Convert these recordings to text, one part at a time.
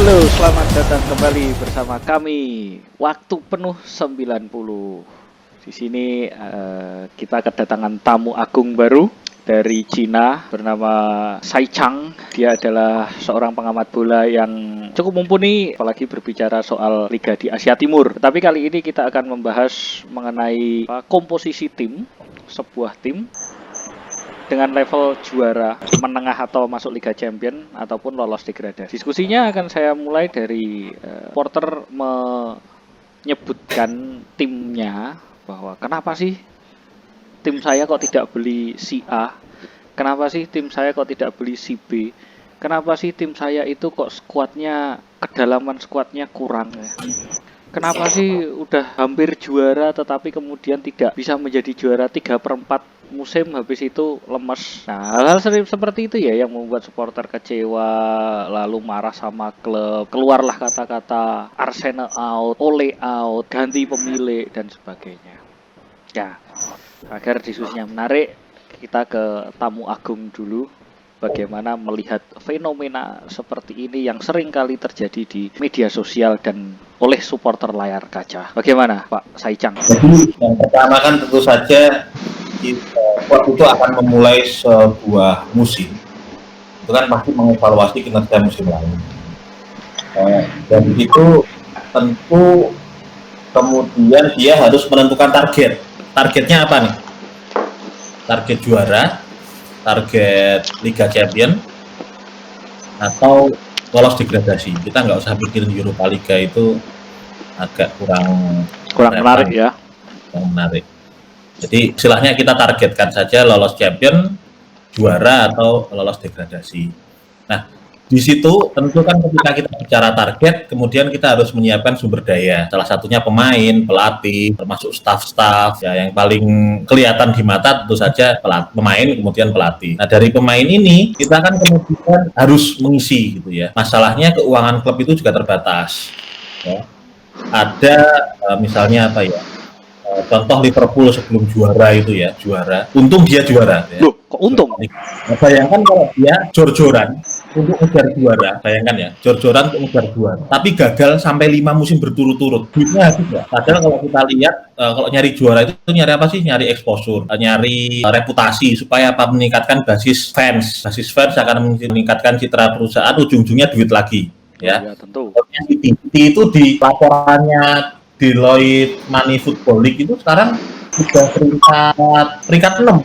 Halo, selamat datang kembali bersama kami Waktu Penuh 90. Di sini kita kedatangan tamu agung baru dari Cina bernama Sai Chang. Dia adalah seorang pengamat bola yang cukup mumpuni apalagi berbicara soal liga di Asia Timur. Tetapi kali ini kita akan membahas mengenai komposisi tim, sebuah tim dengan level juara, menengah atau masuk Liga Champion ataupun lolos degradasi. Diskusinya akan saya mulai dari Porter menyebutkan timnya bahwa kenapa sih tim saya kok tidak beli si A? Kenapa sih tim saya kok tidak beli si B? Kenapa sih tim saya itu kok skuadnya, kedalaman skuadnya kurang ya? Kenapa sih udah hampir juara tetapi kemudian tidak bisa menjadi juara 3/4 musim, habis itu lemes. Nah, hal-hal seperti itu ya yang membuat supporter kecewa, lalu marah sama klub. Keluarlah kata-kata Arsenal out, Ole out, ganti pemilik dan sebagainya. Ya, agar diskusinya menarik, kita ke tamu agung dulu. Bagaimana melihat fenomena seperti ini yang sering kali terjadi di media sosial dan oleh supporter layar kaca. Bagaimana Pak Sai Chang? Jadi yang pertama kan tentu saja klub itu akan memulai sebuah musim. Itu kan pasti mengevaluasi kinerja musim lalu. Dan itu tentu kemudian dia harus menentukan target. Targetnya apa nih? Target juara, target Liga Champion, atau lolos degradasi. Kita nggak usah pikirin Europa Liga, itu agak kurang menarik ya. Kurang menarik. Jadi istilahnya kita targetkan saja lolos Champion, juara, atau lolos degradasi. Nah, di situ tentu kan ketika kita bicara target, kemudian kita harus menyiapkan sumber daya. Salah satunya pemain, pelatih, termasuk staff-staff ya, yang paling kelihatan di mata tentu saja pemain, kemudian pelatih. Nah, dari pemain ini kita kan kemudian harus mengisi gitu ya. Masalahnya keuangan klub itu juga terbatas. Ya. Ada misalnya apa ya? Contoh Liverpool sebelum juara itu ya, untung dia juara ya. Loh, kok untung? Nah, bayangkan kalau dia jor-joran untuk ngejar juara, bayangkan ya, jor-joran untuk ngejar juara, tapi gagal sampai 5 musim berturut-turut, duitnya habis ya. Padahal kalau kita lihat, kalau nyari juara itu nyari apa sih? Nyari exposure, nyari reputasi, supaya apa? Meningkatkan basis fans akan meningkatkan citra perusahaan, ujung-ujungnya duit lagi ya. Ya tentu. Itu di laporannya Deloitte Money Football League itu sekarang sudah peringkat 6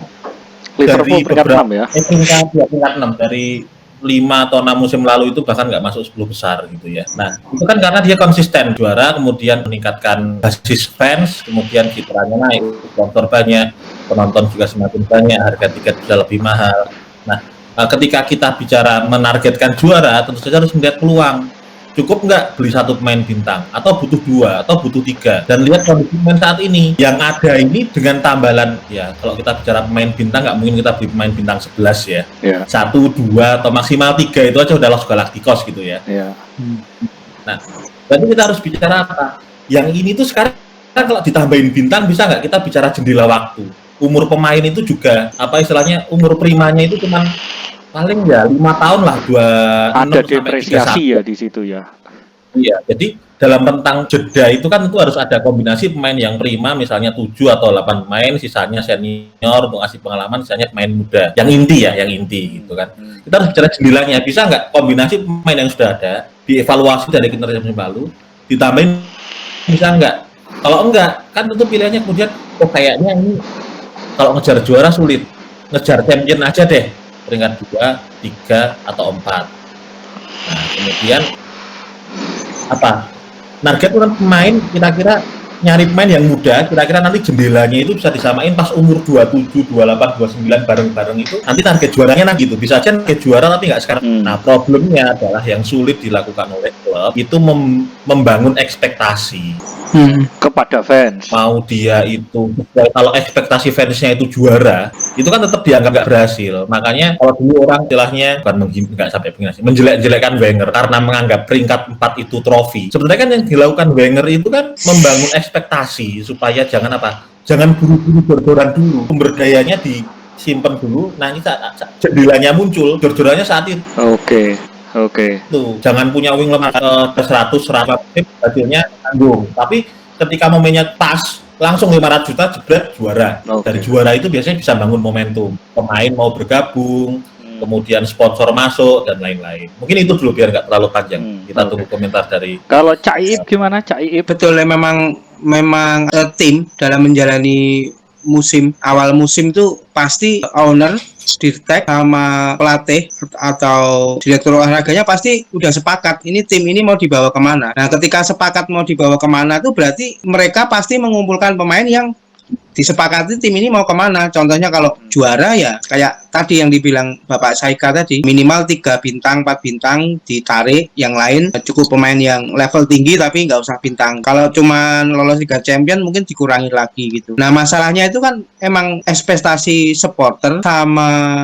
Liverpool peringkat 6 ya. Peringkat 6 dari 5 atau 6 musim lalu itu bahkan nggak masuk 10 besar gitu ya. Nah, itu kan karena dia konsisten juara, kemudian meningkatkan basis fans, kemudian citranya naik, sponsor banyak, penonton juga semakin banyak, harga tiket bisa lebih mahal. Nah, ketika kita bicara menargetkan juara, tentu saja harus melihat peluang. Cukup nggak beli 1 pemain bintang, atau butuh 2, atau butuh 3, dan lihat kondisi pemain saat ini. Yang ada ini dengan tambalan, ya kalau kita bicara pemain bintang, nggak mungkin kita beli pemain bintang 11 ya. 1, 2, atau maksimal 3 itu aja udah Los Galacticos gitu ya. Nah, berarti kita harus bicara apa? Yang ini tuh sekarang kalau ditambahin bintang, bisa nggak kita bicara jendela waktu? Umur pemain itu juga, apa istilahnya, umur primanya itu cuma paling ya 5 tahun lah, 26 ada depresiasi ya di situ ya. Iya, jadi dalam rentang jeda itu kan itu harus ada kombinasi pemain yang prima, misalnya 7 atau 8 pemain, sisanya senior untuk ngasih pengalaman, sisanya pemain muda. Yang inti gitu kan. Kita harus bicara jendelanya, bisa nggak kombinasi pemain yang sudah ada, dievaluasi dari kinerja musim lalu, ditambahin, bisa nggak? Kalau enggak, kan tentu pilihannya kemudian, kayaknya ini kalau ngejar juara sulit, ngejar champion aja deh, peringkat 2, 3, atau 4. Nah, kemudian apa? Target kan pemain, kira-kira nyari pemain yang muda, kira-kira nanti jendelanya itu bisa disamain pas umur 27, 28, 29 bareng-bareng itu, nanti target juaranya nanti gitu. Bisa aja target juara tapi nggak sekarang. Nah, problemnya adalah yang sulit dilakukan oleh klub itu membangun ekspektasi kepada fans. Mau dia itu, kalau ekspektasi fansnya itu juara, itu kan tetap dianggap nggak berhasil. Makanya kalau dulu orang istilahnya bukan nggak sampai menjelek-jelekkan Wenger karena menganggap peringkat 4 itu trofi. Sebenarnya kan yang dilakukan Wenger itu kan membangun ekspektasi supaya jangan buru-buru jor-joran dulu, sumber dayanya disimpan dulu. Nah, ini saat jendelanya muncul, jor-jorannya saat itu. Oke. Oke. Tuh, jangan punya wing lemah ke 100 hasilnya tanggung. Tapi ketika momennya pas, langsung 500 juta jebret juara. Dari Oke. juara itu biasanya bisa bangun momentum. Pemain mau bergabung, Hmm. kemudian sponsor masuk dan lain-lain. Mungkin itu dulu biar nggak terlalu panjang. Kita Oke. tunggu komentar dari Kalau Cak Iip gimana? Cak Iip? Betul, memang tim dalam menjalani awal musim tuh pasti owner, dirtek sama pelatih atau direktur olahraganya pasti udah sepakat ini tim ini mau dibawa kemana. Nah, ketika sepakat mau dibawa kemana tuh berarti mereka pasti mengumpulkan pemain yang disepakati tim ini mau kemana. Contohnya kalau juara ya kayak tadi yang dibilang Bapak Saika tadi, minimal 3 bintang, 4 bintang ditarik, yang lain cukup pemain yang level tinggi tapi nggak usah bintang. Kalau cuma lolos Liga Champion mungkin dikurangi lagi gitu. Nah, masalahnya itu kan emang ekspektasi supporter sama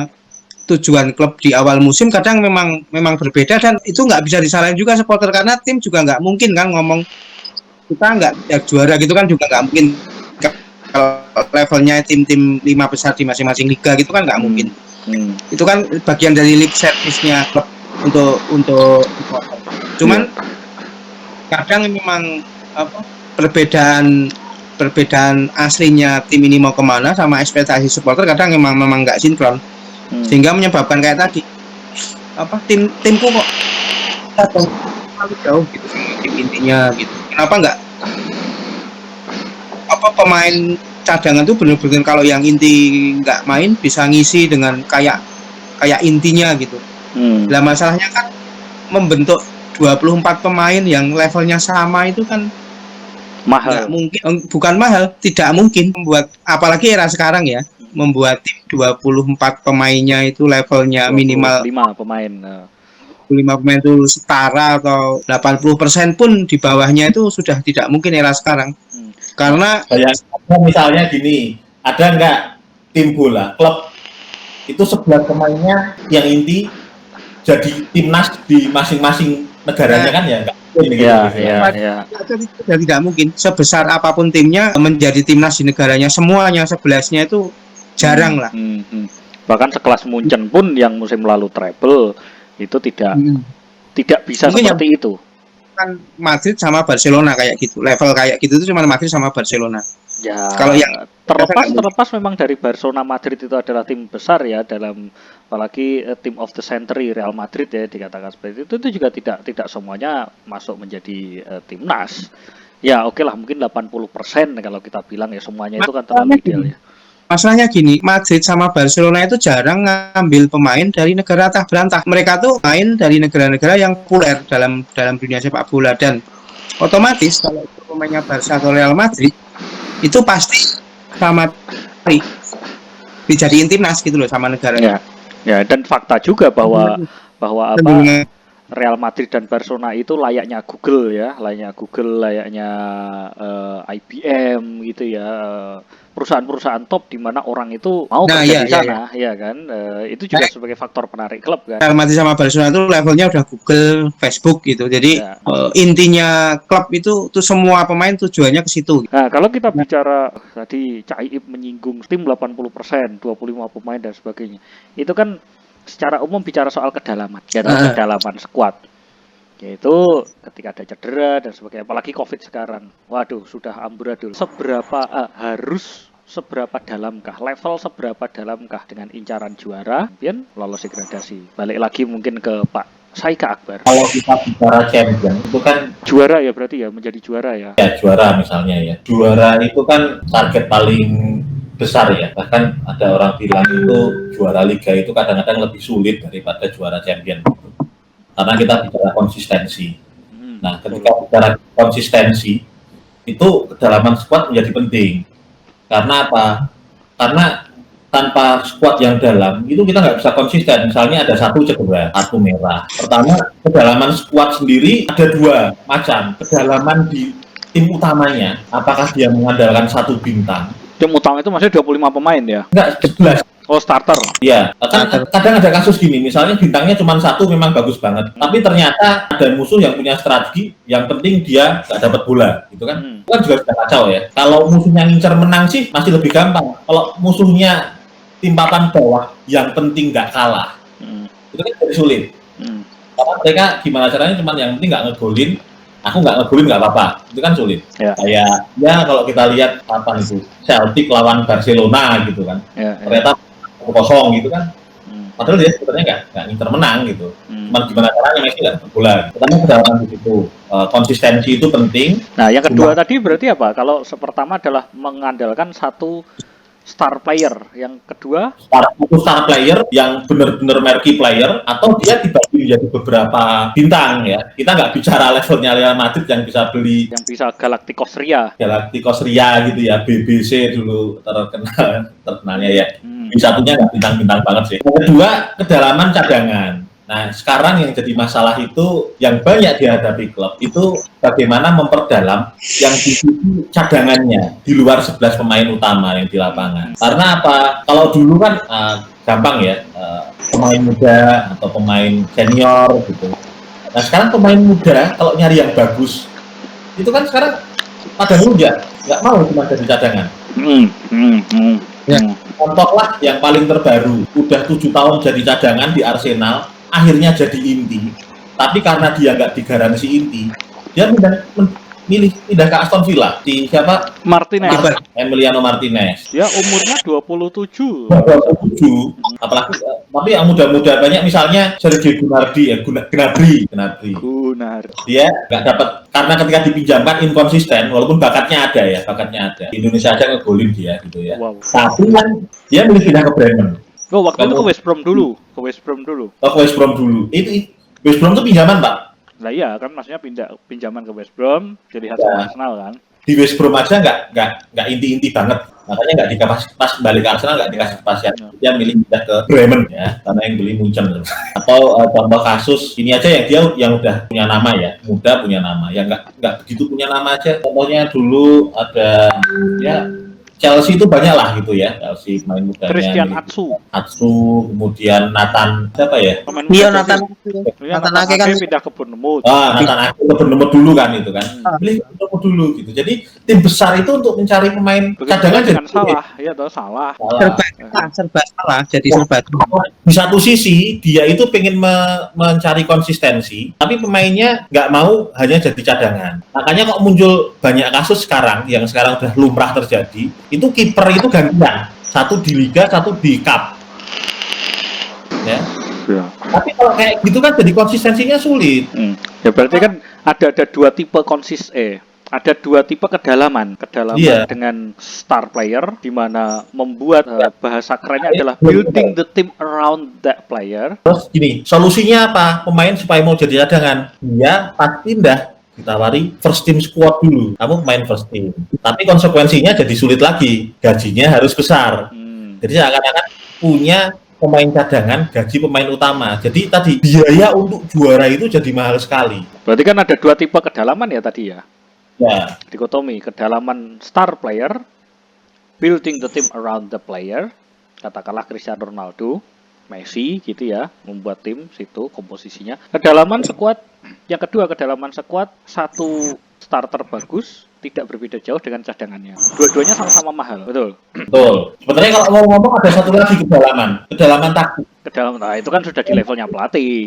tujuan klub di awal musim kadang memang berbeda, dan itu nggak bisa disalahin juga supporter karena tim juga nggak mungkin kan ngomong kita nggak ya juara gitu kan juga nggak mungkin. Kalau levelnya tim-tim 5 besar di masing-masing liga gitu kan nggak mungkin. Itu kan bagian dari lip service-nya klub untuk cuman kadang memang perbedaan aslinya tim ini mau kemana sama ekspektasi supporter kadang memang nggak sinkron, sehingga menyebabkan kayak tadi timku kok terlalu jauh gitu sama tim intinya gitu. Kenapa nggak pemain cadangan tuh bener-bener kalau yang inti nggak main bisa ngisi dengan kayak intinya gitu. Lah masalahnya kan membentuk 24 pemain yang levelnya sama itu kan mahal. Nggak mungkin, bukan mahal, tidak mungkin membuat, apalagi era sekarang ya, membuat tim 24 pemainnya itu levelnya minimal 5 pemain. 5 pemain itu setara atau 80% pun di bawahnya itu sudah tidak mungkin era sekarang. Karena misalnya gini, ada nggak tim bola, klub itu 11 pemainnya yang inti jadi timnas di masing-masing negaranya kan ya nggak mungkin ya, tidak mungkin. Sebesar apapun timnya menjadi timnas di negaranya semuanya 11-nya itu jarang lah. Bahkan sekelas Munchen pun yang musim lalu treble itu tidak bisa mungkin seperti itu. Kan Madrid sama Barcelona kayak gitu, level kayak gitu itu cuma Madrid sama Barcelona. Ya, kalau yang terlepas memang dari Barcelona, Madrid itu adalah tim besar ya, dalam apalagi team of the century Real Madrid ya dikatakan seperti itu juga tidak semuanya masuk menjadi timnas. Ya oke lah, mungkin 80% kalau kita bilang ya semuanya itu kan terlalu ideal ya. Masalahnya gini, Madrid sama Barcelona itu jarang ngambil pemain dari negara tah berantah. Mereka tuh main dari negara-negara yang populer dalam dunia sepak bola, dan otomatis kalau pemainnya Barca atau Real Madrid itu pasti sama dijadiin timnas gitu loh sama negaranya. Ya, dan fakta juga bahwa Real Madrid dan Barcelona itu layaknya Google ya, layaknya IBM gitu ya, perusahaan-perusahaan top di mana orang itu mau kerja di sana, ya kan? Itu juga sebagai faktor penarik klub kan. Real Madrid sama Barcelona itu levelnya udah Google, Facebook gitu. Jadi intinya klub itu tuh semua pemain tujuannya ke situ. Nah, kalau kita bicara tadi Cak Iip menyinggung tim 80%, 25 pemain dan sebagainya. Itu kan secara umum bicara soal kedalaman, kedalaman skuad. Yaitu ketika ada cedera dan sebagainya, apalagi Covid sekarang. Waduh, sudah amburadul. Seberapa dalamkah, level seberapa dalamkah dengan incaran juara, kemudian lolos degradasi. Balik lagi mungkin ke Pak Saika Akbar. Kalau kita bicara champion itu kan juara ya, berarti ya menjadi juara ya. Ya, juara misalnya ya. Juara itu kan target paling besar ya, bahkan ada orang bilang itu juara liga itu kadang-kadang lebih sulit daripada juara champion karena kita bicara konsistensi. Nah, ketika bicara konsistensi itu kedalaman skuad menjadi penting. Karena apa? Karena tanpa skuad yang dalam itu kita nggak bisa konsisten. Misalnya ada satu cedera, satu merah. Pertama, kedalaman skuad sendiri ada dua macam. Kedalaman di tim utamanya, apakah dia mengandalkan satu bintang? Tim utama itu maksudnya 25 pemain ya? Enggak, 11. Oh, starter. Iya, kadang ada kasus gini, misalnya bintangnya cuma satu memang bagus banget, tapi ternyata ada musuh yang punya strategi, yang penting dia nggak dapat bola, gitu kan? Itu kan juga sudah kacau ya. Kalau musuhnya ngincer menang sih masih lebih gampang. Kalau musuhnya tim papan bawah, yang penting nggak kalah, itu kan jadi sulit. Karena mereka gimana caranya cuman yang penting nggak ngegolin, aku nggak ngegolin nggak apa-apa, itu kan sulit. Ya. Kayak ya kalau kita lihat apa itu Celtic lawan Barcelona gitu kan, Ya, ya. ternyata 0-0 gitu kan. Hmm. Padahal dia sebenarnya nggak nginter menang gitu. Hmm. Cuman gimana caranya Messi nggak dapat bola. Pertama kedalaman di situ. Konsistensi itu penting. Nah, yang kedua tadi berarti apa? Kalau pertama adalah mengandalkan satu star player, yang kedua Star player yang benar-benar marquee player, atau dia dibagi menjadi beberapa bintang ya. Kita nggak bicara levelnya Real Madrid yang bisa beli yang bisa Galacticos Ria. Galacticos Ria gitu ya, BBC dulu terkenalnya ya. Hmm. Satunya nggak bintang-bintang banget sih. Yang kedua, kedalaman cadangan. Nah, sekarang yang jadi masalah itu yang banyak dihadapi klub itu bagaimana memperdalam yang di situ cadangannya di luar 11 pemain utama yang di lapangan. Karena apa? Kalau dulu kan gampang ya, pemain muda atau pemain senior gitu. Nah, sekarang pemain muda kalau nyari yang bagus itu kan sekarang pada muda, nggak mau cuma jadi cadangan. Ya. Contohlah yang paling terbaru, udah 7 tahun jadi cadangan di Arsenal, akhirnya jadi inti. Tapi karena dia nggak digaransi inti, dia milih pindah ke Aston Villa. Si siapa? Martinez. Emiliano Martinez. Ya, umurnya 27. 27. Apalagi tapi yang muda-muda banyak, misalnya Sergio Gnabry. Benar. Dia nggak dapat karena ketika dipinjamkan inkonsisten, walaupun bakatnya ada. Di Indonesia aja ngegolin dia gitu ya. Wow. Tapi kan dia milih pindah ke Bremen. Oh, waktu itu ke West Brom dulu. Ke West Brom dulu. Itu West Brom itu pinjaman, Pak. Nah iya, kan maksudnya pinjaman ke West Brom, jadi hasil Arsenal kan. Di West Brom aja nggak inti-inti banget. Makanya nggak dikasih pas balik ke Arsenal, nggak dikasih kepastian. Dia milih pindah ke Bremen ya, karena yang beli Munchen. Atau contoh kasus ini aja yang dia yang udah punya nama ya, muda punya nama, yang nggak begitu punya nama aja. Contohnya dulu ada ya Chelsea itu banyak lah gitu ya, Chelsea main mudanya. Christian Atsu, kemudian Nathan siapa ya? Iya, Nathan Ake kan pindah ke Bournemouth. Nathan Ake ke Bournemouth dulu kan itu kan. Pilih Bournemouth dulu gitu. Jadi tim besar itu untuk mencari pemain cadangan jangan salah, ya toh salah. Serba salah, jadi serba. Di satu sisi dia itu pengen mencari konsistensi, tapi pemainnya nggak mau hanya jadi cadangan. Makanya kok muncul banyak kasus sekarang yang sekarang udah lumrah terjadi. Itu kiper itu gantian, satu di liga, satu di cup. Ya. Tapi kalau kayak gitu kan jadi konsistensinya sulit. Ya berarti kan ada dua tipe ada dua tipe kedalaman dengan star player, di mana membuat bahasa kerennya adalah building the team around that player. Terus gini, solusinya apa? Pemain supaya mau jadi cadangan, dia pas pindah ditawari first team squad dulu, kamu main first team. Tapi konsekuensinya jadi sulit lagi, gajinya harus besar. Jadi akan punya pemain cadangan, gaji pemain utama. Jadi tadi biaya untuk juara itu jadi mahal sekali. Berarti kan ada dua tipe kedalaman ya tadi ya? Ya. Dikotomi, kedalaman star player, building the team around the player, katakanlah Cristiano Ronaldo, Messi gitu ya, membuat tim situ komposisinya. Kedalaman squad, yang kedua kedalaman squad, satu starter bagus, tidak berbeda jauh dengan cadangannya. Dua-duanya sama-sama mahal, betul? Betul. Sebenarnya kalau mau ngomong ada satu lagi kedalaman taktik. Nah itu kan sudah di levelnya pelatih,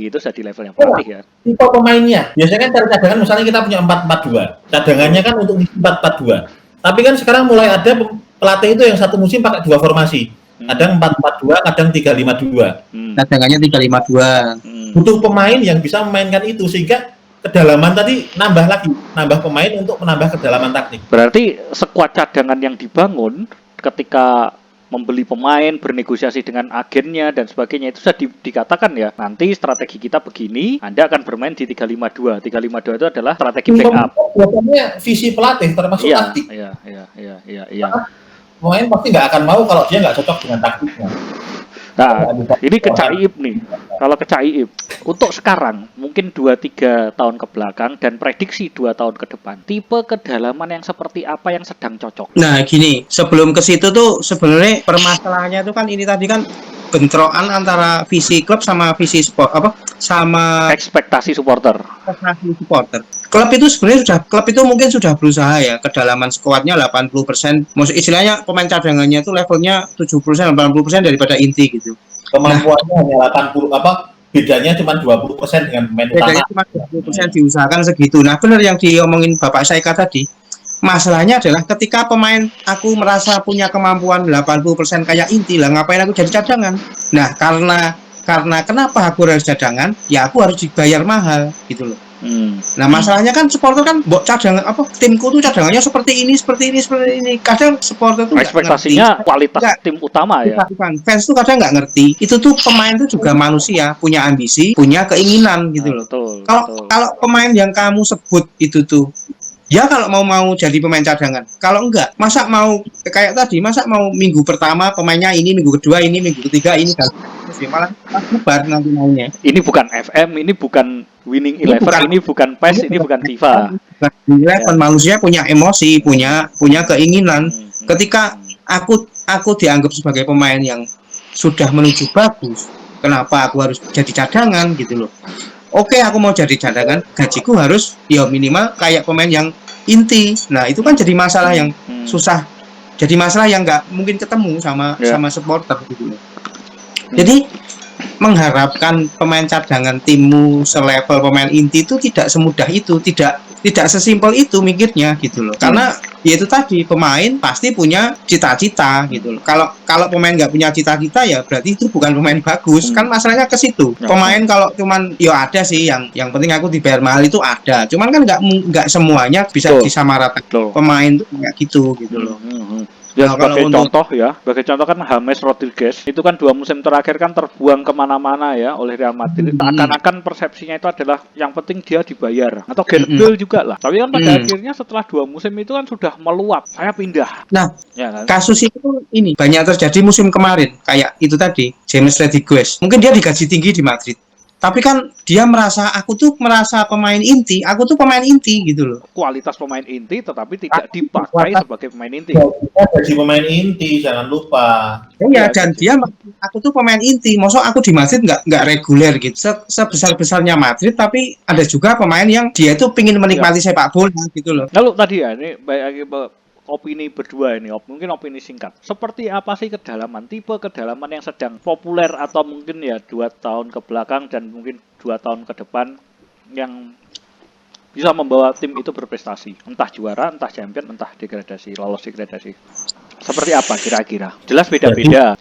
ya. Tipe pemainnya, biasanya kan cari cadangan, misalnya kita punya 4-4-2, cadangannya kan untuk 4-4-2. Tapi kan sekarang mulai ada pelatih itu yang satu musim pakai dua formasi. Kadang 4-4-2, kadang 3-5-2. Cadangannya 3-5-2. Butuh pemain yang bisa memainkan itu, sehingga kedalaman tadi nambah pemain untuk menambah kedalaman taktik. Berarti skuad cadangan yang dibangun ketika membeli pemain, bernegosiasi dengan agennya dan sebagainya, itu sudah dikatakan ya, nanti strategi kita begini, Anda akan bermain di 3-5-2. 3-5-2 itu adalah strategi backup. Biasanya visi pelatih termasuk taktik. Iya. Pemain pasti nggak akan mau kalau dia nggak cocok dengan taktiknya. Nah, ini ke Cak Iip nih. Kalau ke Cak Iip, untuk sekarang, mungkin 2-3 tahun ke belakang, dan prediksi 2 tahun ke depan, tipe kedalaman yang seperti apa yang sedang cocok? Nah, gini, sebelum ke situ tuh sebenarnya permasalahannya tuh kan ini tadi kan bentrokan antara visi klub sama visi sama ekspektasi supporter. Klub itu mungkin sudah berusaha ya, kedalaman skuadnya 80%. Maksud istilahnya pemain cadangannya itu levelnya 70%, 80% daripada inti gitu. Kemampuannya hanya bedanya cuma 20% dengan pemain utama. Bedanya cuma 20% diusahakan segitu. Nah, benar yang diomongin Bapak Saika tadi. Masalahnya adalah ketika pemain aku merasa punya kemampuan 80% kayak inti lah, ngapain aku jadi cadangan? Nah, karena kenapa aku harus cadangan? Ya aku harus dibayar mahal gitu loh. Nah, masalahnya kan supporter kan mbok cadangan apa timku tuh cadangannya seperti ini, seperti ini, seperti ini. Kadang supporter tuh nggak Ekspektasinya ngerti. kualitas Nggak, tim utama ya. bukan. Fans tuh kadang nggak ngerti. Itu tuh pemain tuh juga manusia, punya ambisi, punya keinginan gitu loh. Betul, Kalau betul. kalau pemain yang kamu sebut itu tuh ya kalau mau jadi pemain cadangan. Kalau enggak, masa mau kayak tadi, masa mau minggu pertama pemainnya ini, minggu kedua ini, minggu ketiga ini dan malah nyebar nanti maunya. Ini bukan FM, ini bukan Winning Ini Eleven, ini bukan PES, ini bukan FIFA. Eleven manusia punya emosi, punya keinginan. Ketika aku dianggap sebagai pemain yang sudah menuju bagus, kenapa aku harus jadi cadangan gitu loh? Oke, aku mau jadi cadangan, gajiku harus ya minimal kayak pemain yang inti. Nah, itu kan jadi masalah yang susah. Jadi masalah yang nggak mungkin ketemu sama supporter gitu. Jadi mengharapkan pemain cadangan timmu selevel pemain inti itu tidak semudah itu, tidak sesimpel itu mikirnya gitu loh. Karena ya itu tadi pemain pasti punya cita-cita gitu loh. Kalau pemain nggak punya cita-cita ya berarti itu bukan pemain bagus. Kan masalahnya ke situ. Pemain kalau cuman ya ada sih yang penting aku dibayar mahal itu ada. Cuman kan nggak semuanya bisa disamaratakan. Pemain tuh kayak gitu loh. Ya, sebagai contoh kan James Rodriguez itu kan 2 musim terakhir kan terbuang kemana-mana ya oleh Real Madrid. Akan persepsinya itu adalah yang penting dia dibayar. Atau Gareth Bale juga lah. Tapi kan pada akhirnya setelah 2 musim itu kan sudah meluap. Saya pindah. Nah, ya, kan? Kasus itu ini banyak terjadi musim kemarin. Kayak itu tadi, James Rodriguez. Mungkin dia digaji tinggi di Madrid. Tapi kan dia aku tuh merasa pemain inti, aku tuh pemain inti gitu loh. Kualitas pemain inti tetapi tidak dipakai sebagai pemain inti. Jadi pemain inti, jangan lupa. Iya, dan aku tuh pemain inti. Maksud aku di Madrid nggak reguler gitu. Sebesar-besarnya Madrid, tapi ada juga pemain yang dia itu pingin menikmati sepak bola gitu loh. Lalu tadi ya, ini baik opini berdua ini, mungkin opini singkat. Seperti apa sih tipe kedalaman yang sedang populer atau mungkin ya 2 tahun ke belakang dan mungkin 2 tahun ke depan yang bisa membawa tim itu berprestasi, entah juara, entah champion, entah lolos degradasi. Seperti apa kira-kira? Jelas beda-beda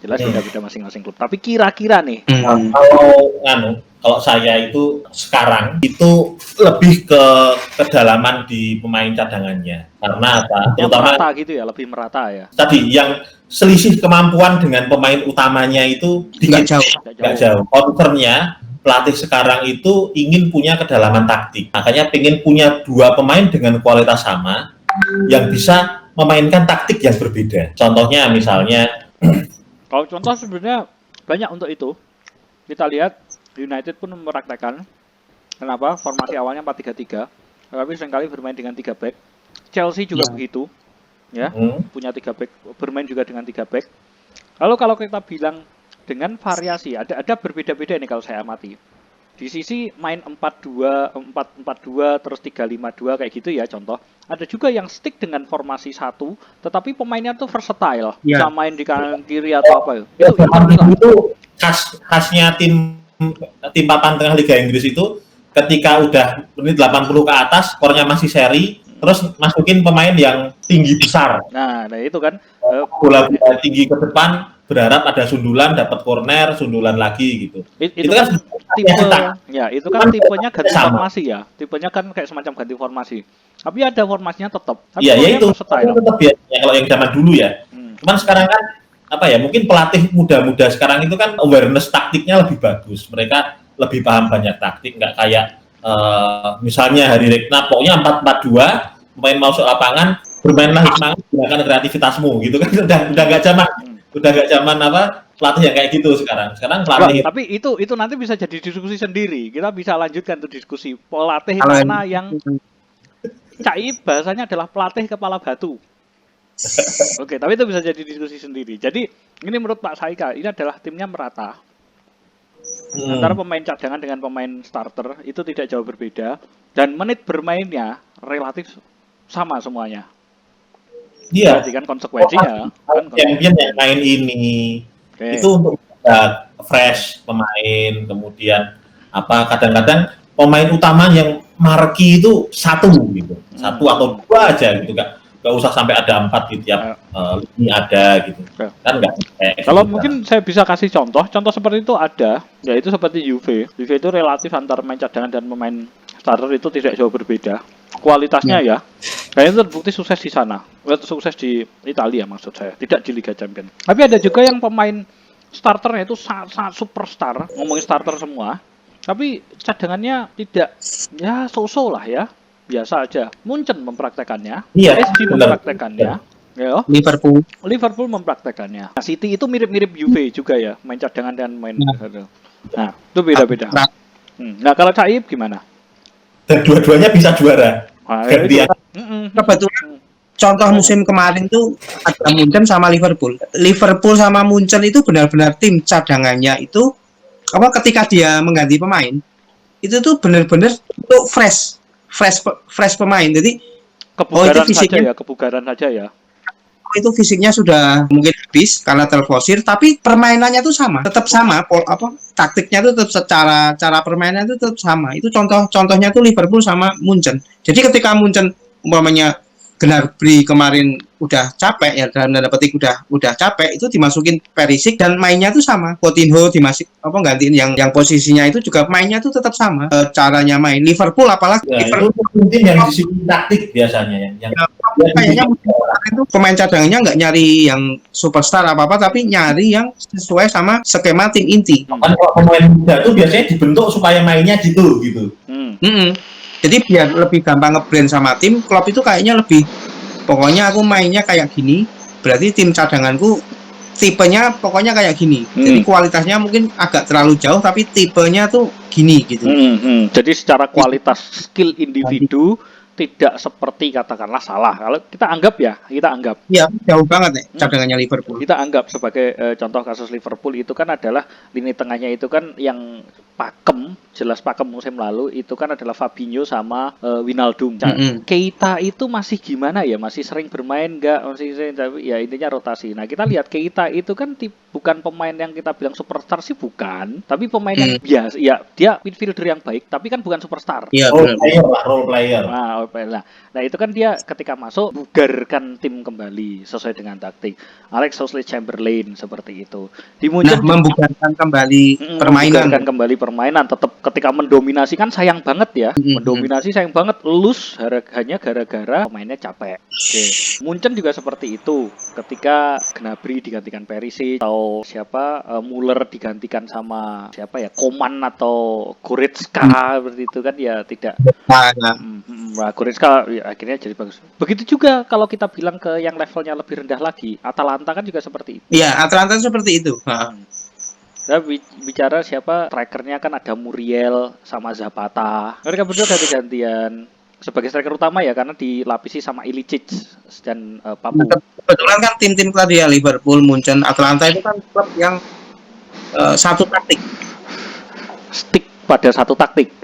masing-masing klub. Tapi kira-kira nih. Kalau saya itu sekarang itu lebih ke kedalaman di pemain cadangannya. Karena apa? Terutama merata gitu ya, lebih merata ya. Tadi yang selisih kemampuan dengan pemain utamanya itu nggak jauh. Counternya pelatih sekarang itu ingin punya kedalaman taktik. Makanya ingin punya 2 pemain dengan kualitas sama yang bisa memainkan taktik yang berbeda. Contohnya misalnya kalau contoh sebenarnya banyak untuk itu. Kita lihat United pun mempraktekkan kenapa formasi awalnya 4-3-3, tapi seringkali bermain dengan 3 back. Chelsea juga begitu. Ya, punya 3 back, bermain juga dengan 3 back. Lalu kalau kita bilang dengan variasi, ada berbeda-beda ini kalau saya amati. Di sisi main 4-2, 4-4-2, terus 3-5-2 kayak gitu ya contoh. Ada juga yang stick dengan formasi 1, tetapi pemainnya tuh versatile. Bisa main di kanan kiri atau apa. Itu khasnya tim papan tengah Liga Inggris itu ketika udah menit 80 ke atas, skornya masih seri, terus masukin pemain yang tinggi besar. Nah itu kan bola tinggi ke depan, berharap ada sundulan, dapat corner, sundulan lagi gitu. Itu kan itu kan tipenya ganti formasi ya. Tipenya kan kayak semacam ganti formasi. Tapi ada formasinya tetap. Iya, ya itu tetap ya kalau yang zaman dulu ya. Cuman sekarang kan mungkin pelatih muda-muda sekarang itu kan awareness taktiknya lebih bagus. Mereka lebih paham banyak taktik, nggak kayak misalnya Harry Redknapp pokoknya 4-4-2, pemain masuk lapangan, bermainlah semangat, gunakan kreativitasmu gitu kan. Udah nggak zaman pelatih yang kayak gitu sekarang pelatih. Tapi itu nanti bisa jadi diskusi sendiri. Kita bisa lanjutkan tuh diskusi pelatih mana yang bahasanya adalah pelatih kepala batu. Oke, tapi itu bisa jadi diskusi sendiri. Jadi ini menurut Pak Saika, ini adalah timnya merata. Antara pemain cadangan dengan pemain starter itu tidak jauh berbeda, dan menit bermainnya relatif sama semuanya. Iya. Jadi kan konsekuensinya. Champion yang main ini itu untuk ada fresh pemain, kemudian kadang-kadang pemain utama yang marquee itu satu gitu, satu atau dua aja gitu, nggak usah sampai ada 4 di tiap lini ada gitu, kan nggak. Kalau mungkin saya bisa kasih contoh seperti itu ada, yaitu seperti Juve itu relatif antar pemain cadangan dan pemain starter itu tidak jauh berbeda kualitasnya ya. Kayaknya terbukti sukses di sana, sukses di Italia maksud saya, tidak di Liga Champions. Tapi ada juga yang pemain starternya itu sangat superstar, ngomongin starter semua, tapi cadangannya tidak, ya so-so lah ya, biasa aja. Munchen mempraktekannya, PSG mempraktekannya, ya. Liverpool mempraktekannya. Nah, City itu mirip-mirip Juve juga ya, main cadangan dan main. Nah, itu beda-beda. Nah, kalau Caib gimana? Dan dua-duanya bisa juara. Kebetulan contoh musim kemarin tuh ada Munchen sama Liverpool. Liverpool sama Munchen itu benar-benar tim cadangannya itu ketika dia mengganti pemain itu tuh benar-benar itu fresh pemain. Jadi kebugaran saja ya. Itu fisiknya sudah mungkin habis karena terfosir, tapi permainannya tuh tetap sama, taktiknya tuh tetap cara permainan itu tetap sama. Itu contohnya tuh Liverpool sama Munchen. Jadi ketika Munchen umpamanya Gnabry kemarin udah capek ya, dalam tanda petik udah capek, itu dimasukin Perisic dan mainnya tuh sama. Coutinho gantiin yang posisinya itu juga mainnya tuh tetap sama, caranya main. Liverpool apalagi Liverpool tim yang disiplin taktik biasanya yang kayaknya itu pemain cadangannya nggak nyari yang superstar apa tapi nyari yang sesuai sama skema tim inti. Kan kalau pemain muda tuh biasanya dibentuk supaya mainnya gitu. Jadi biar lebih gampang nge-blend sama tim, Klopp itu kayaknya pokoknya aku mainnya kayak gini, berarti tim cadanganku tipenya pokoknya kayak gini. Jadi kualitasnya mungkin agak terlalu jauh, tapi tipenya tuh gini gitu. Jadi secara kualitas skill individu tidak seperti katakanlah salah. Kalau kita anggap. Ya, jauh banget nih cadangannya Liverpool. Kita anggap sebagai contoh kasus Liverpool itu kan adalah lini tengahnya itu kan yang jelas pakem musim lalu itu kan adalah Fabinho sama Wijnaldum. Keita itu masih gimana ya? Masih sering bermain nggak? Masih sering, tapi ya intinya rotasi. Nah, kita lihat Keita itu kan bukan pemain yang kita bilang superstar sih bukan, tapi pemain yang biasa. Ya, dia midfielder yang baik, tapi kan bukan superstar. Iya, role player. Nah, itu kan dia ketika masuk bugarkan tim kembali sesuai dengan taktik. Alex Oxlade-Chamberlain seperti itu. Di Munchen membugarkan kembali permainan, tetap ketika mendominasi kan sayang banget ya. Mendominasi sayang banget, lose hanya gara-gara pemainnya capek. Oke. Munchen juga seperti itu. Ketika Gnabry digantikan Perisic atau Muller digantikan sama Koman atau Goretzka seperti itu kan ya tidak. Goretzka ya, akhirnya jadi bagus. Begitu juga kalau kita bilang ke yang levelnya lebih rendah lagi, Atalanta kan juga seperti itu. Iya, Atalanta seperti itu. Saya bicara strikernya kan ada Muriel sama Zapata. Mereka berdua ganti-gantian sebagai striker utama ya, karena dilapisi sama Ilicic dan Papu. Kebetulan kan tim-tim tadi ya, Liverpool, Munchen, Atalanta itu kan klub yang satu taktik. Stick pada satu taktik.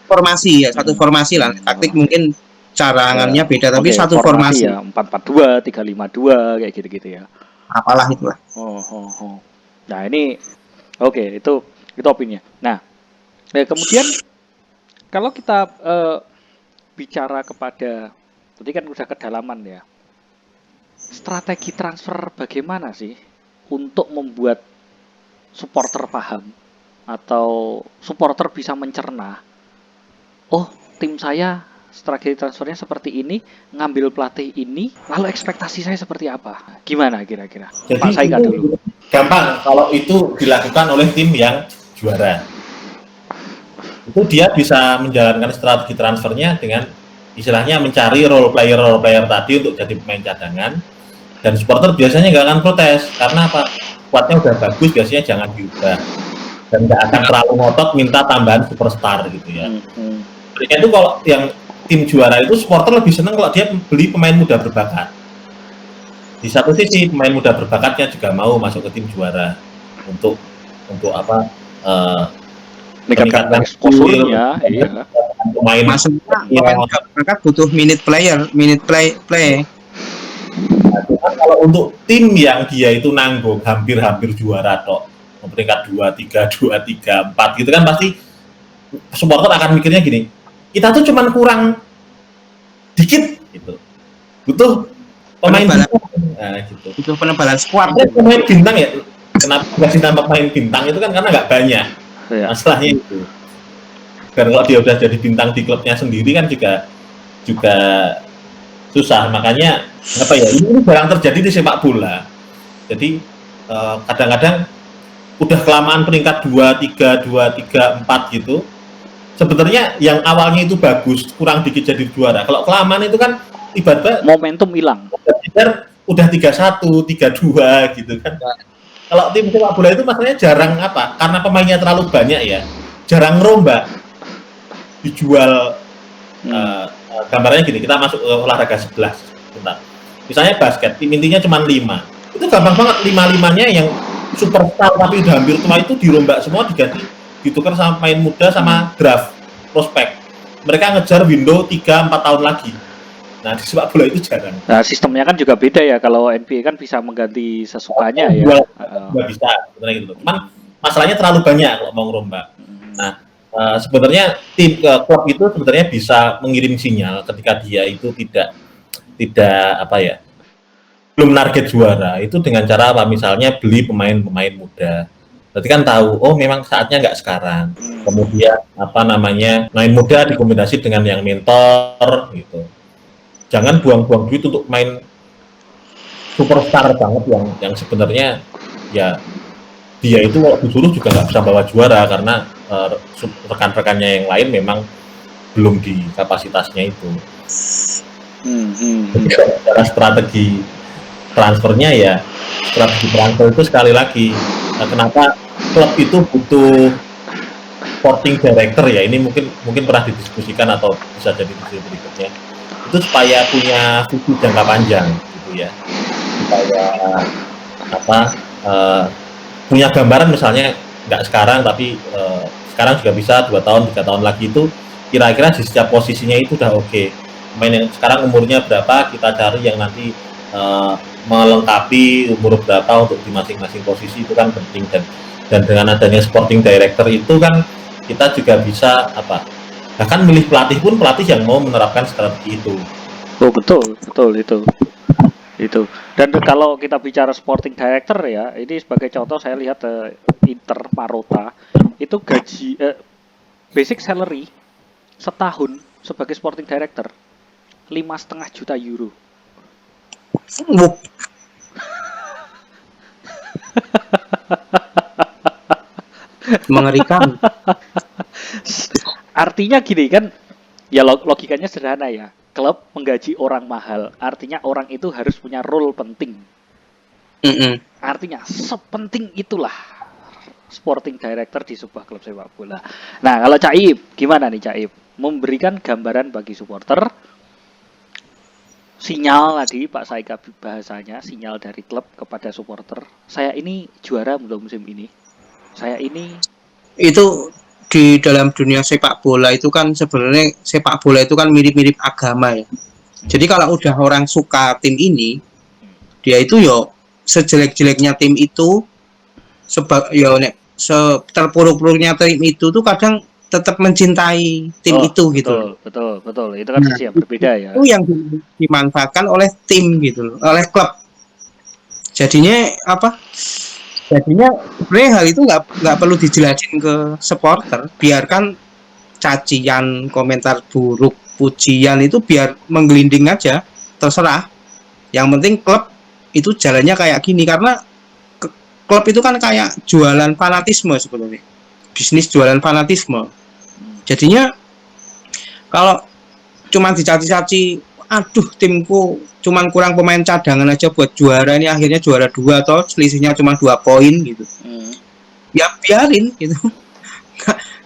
Formasi ya, satu formasi lah. Taktik mungkin carangannya beda, tapi satu formasi ya, 4-4-2, 3-5-2 kayak gitu-gitu ya. Apalah itulah. Nah, ini itu opininya. Nah, kemudian kalau kita bicara kepada tadi kan udah kedalaman ya. Strategi transfer bagaimana sih untuk membuat supporter paham atau supporter bisa mencerna, tim saya strategi transfernya seperti ini, ngambil pelatih ini, lalu ekspektasi saya seperti apa? Gimana kira-kira? Jadi Pak Saika dulu. Gampang kalau itu dilakukan oleh tim yang juara. Itu dia bisa menjalankan strategi transfernya dengan istilahnya mencari role player tadi untuk jadi pemain cadangan, dan supporter biasanya nggak akan protes karena apa? Kuatnya udah bagus, biasanya jangan diubah dan nggak akan terlalu ngotot minta tambahan superstar gitu ya. Mereka itu kalau yang tim juara itu supporter lebih senang kalau dia beli pemain muda berbakat. Di satu sisi pemain muda berbakatnya juga mau masuk ke tim juara untuk meningkatkan exposure-nya, iya. Pemain muda berbakat butuh minute play. Nah, kalau untuk tim yang dia itu nanggung hampir juara tok, peringkat 2, 3, 4 gitu kan, pasti supporter akan mikirnya gini, kita tuh cuman kurang dikit gitu, butuh pemain Penebalan. bintang. Nah, gitu. Itu penebalan squad. Ada pemain bintang ya, kenapa nggak sih nambah pemain bintang itu kan karena nggak banyak, Ya. masalahnya itu. Dan kalau dia udah jadi bintang di klubnya sendiri kan juga susah, makanya apa ya, ini jarang terjadi di sepak bola. Jadi kadang-kadang udah kelamaan peringkat 2, 3, 4 gitu. Sebenarnya yang awalnya itu bagus, kurang dikit jadi juara. Kalau kelamaan itu kan tiba-tiba Momentum hilang. udah 3-1, 3-2 gitu kan. Kalau tim sepak bola itu masalahnya jarang apa? Karena pemainnya terlalu banyak ya, jarang ngerombak. Dijual gambarnya gini, kita masuk ke olahraga 11 bentar. Misalnya basket, tim intinya cuma 5. Itu gampang banget, 5-5-nya yang superstar tapi udah hampir tua itu dirombak semua, diganti, ditukar sama pemain muda sama draft prospek. Mereka ngejar window 3-4 tahun lagi. Nah, di sepak bola itu jarang. Nah, sistemnya kan juga beda ya. Kalau NBA kan bisa mengganti sesukanya ya. Nggak bisa, sebenarnya gitu. Cuman masalahnya terlalu banyak kalau mau ngerombak. Nah, sebenarnya tim klub itu sebenarnya bisa mengirim sinyal ketika dia itu tidak apa ya, belum target juara itu dengan cara apa, misalnya beli pemain-pemain muda. Berarti kan tahu, oh memang saatnya nggak sekarang. Kemudian apa namanya, main muda dikombinasi dengan yang mentor gitu. Jangan buang-buang duit untuk main superstar banget yang sebenarnya ya dia itu kalau disuruh juga nggak bisa bawa juara karena rekan-rekannya yang lain memang belum di kapasitasnya itu. Jadi cara strategi transfernya ya, strategi transfer itu sekali lagi, kenapa klub itu butuh sporting director ya, ini mungkin pernah didiskusikan atau bisa jadi diskusi berikutnya, itu supaya punya visi jangka panjang gitu ya, supaya apa, punya gambaran misalnya nggak sekarang tapi sekarang juga bisa 2 tahun 3 tahun lagi itu kira-kira di setiap posisinya itu udah oke. Pemain yang sekarang umurnya berapa, kita cari yang nanti melengkapi umur berapa untuk di masing-masing posisi, itu kan penting. Dan dengan adanya sporting director itu kan kita juga bisa apa, bahkan milih pelatih pun pelatih yang mau menerapkan strategi itu. Oh betul itu. Dan kalau kita bicara sporting director ya, ini sebagai contoh saya lihat Inter Marotta itu gaji basic salary setahun sebagai sporting director 5,5 juta euro. Mengerikan. Artinya gini kan, ya logikanya sederhana ya. Klub menggaji orang mahal, artinya orang itu harus punya role penting. Artinya sepenting itulah sporting director di sebuah klub sepak bola. Nah, kalau Caib, gimana nih Caib? Memberikan gambaran bagi supporter, sinyal tadi Pak Saika bahasanya, sinyal dari klub kepada supporter. Saya ini juara belum musim ini. Saya ini Itu di dalam dunia sepak bola itu kan sebenarnya sepak bola itu kan mirip-mirip agama ya. Jadi kalau udah orang suka tim ini, dia itu yo sejelek-jeleknya tim itu, terpuruk-puruknya tim itu tuh kadang tetap mencintai tim itu gitu. Betul. Itu kan sisi yang berbeda ya. Itu yang dimanfaatkan oleh tim gitu, oleh klub. Jadinya apa? Jadinya sebenarnya hal itu nggak perlu dijelasin ke supporter, biarkan cacian, komentar buruk, pujian itu biar menggelinding aja, terserah. Yang penting klub itu jalannya kayak gini, karena klub itu kan kayak jualan fanatisme sebenarnya, bisnis jualan fanatisme. Jadinya kalau cuma dicaci-caci, aduh timku cuman kurang pemain cadangan aja buat juara, ini akhirnya juara 2 atau selisihnya cuma 2 poin gitu. Ya biarin gitu.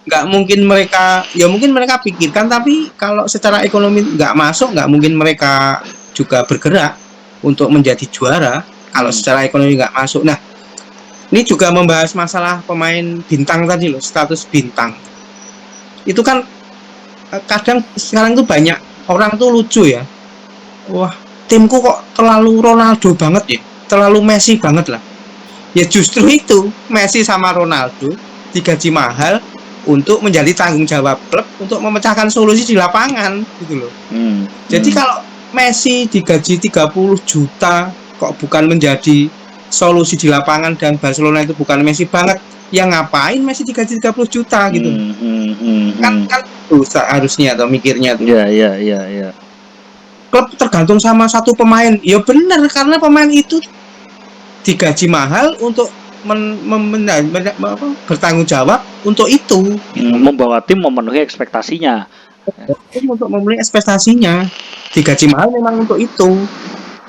Nggak mungkin mereka, ya mungkin mereka pikirkan, tapi kalau secara ekonomi nggak masuk, nggak mungkin mereka juga bergerak untuk menjadi juara kalau secara ekonomi nggak masuk. Nah, ini juga membahas masalah pemain bintang tadi loh, status bintang. Itu kan kadang sekarang tuh banyak orang tuh lucu ya. Wah, timku kok terlalu Ronaldo banget ya, terlalu Messi banget lah. Ya justru itu Messi sama Ronaldo digaji mahal untuk menjadi tanggung jawab klub untuk memecahkan solusi di lapangan gitu loh. Jadi kalau Messi digaji 30 juta kok bukan menjadi solusi di lapangan dan Barcelona itu bukan Messi banget, ya ngapain Messi digaji 30 juta gitu. Kan tuh harusnya atau mikirnya tuh. Iya. Klub tergantung sama satu pemain. Ya benar karena pemain itu digaji mahal untuk bertanggung jawab untuk itu. Membawa tim memenuhi ekspektasinya. Untuk memenuhi ekspektasinya digaji mahal memang untuk itu.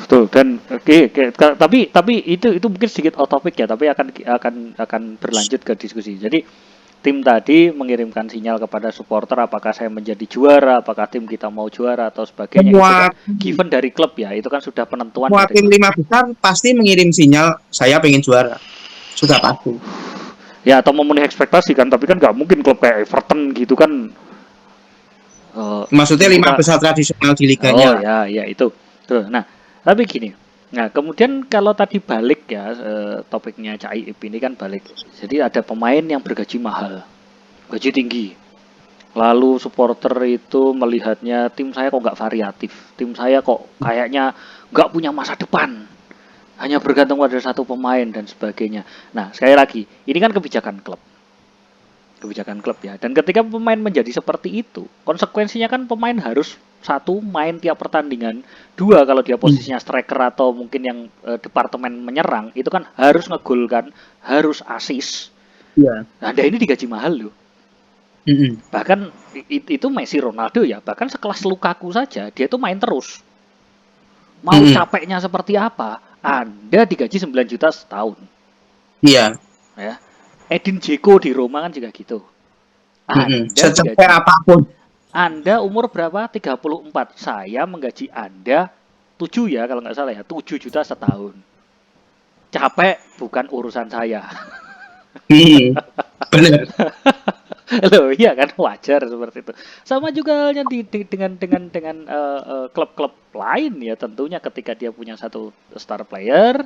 Betul. Dan tapi itu mungkin sedikit off topic ya, tapi akan berlanjut ke diskusi. Jadi tim tadi mengirimkan sinyal kepada supporter apakah saya menjadi juara, apakah tim kita mau juara atau sebagainya. Itu kan given dari klub ya, itu kan sudah penentuan. Semua tim 5 besar pasti mengirim sinyal saya pengen juara, sudah pasti. Ya atau memenuhi ekspektasi kan, tapi kan nggak mungkin klub kayak Everton gitu kan. Maksudnya 5 besar tradisional di liganya. Oh ya itu. Tuh, nah tapi gini. Nah, kemudian kalau tadi balik ya, topiknya Cak Iip ini kan balik. Jadi ada pemain yang bergaji mahal, gaji tinggi. Lalu supporter itu melihatnya tim saya kok nggak variatif, tim saya kok kayaknya nggak punya masa depan, hanya bergantung pada satu pemain dan sebagainya. Nah, sekali lagi, ini kan kebijakan klub ya. Dan ketika pemain menjadi seperti itu, konsekuensinya kan pemain harus satu main tiap pertandingan, dua kalau dia posisinya striker atau mungkin yang departemen menyerang itu kan harus ngegol kan, harus assist. Iya. Nah, ini digaji mahal loh. Bahkan itu Messi, Ronaldo ya, bahkan sekelas Lukaku saja dia tuh main terus. Mau capeknya seperti apa, Anda digaji 9 juta setahun. Iya. Ya. Edin Dzeko di Roma kan juga gitu. Secapek apapun. Anda umur berapa? 34. Saya menggaji Anda 7 ya kalau nggak salah ya, 7 juta setahun. Capek bukan urusan saya. Benar. Loh, iya kan wajar seperti itu. Sama juga halnya dengan klub-klub lain ya, tentunya ketika dia punya satu star player,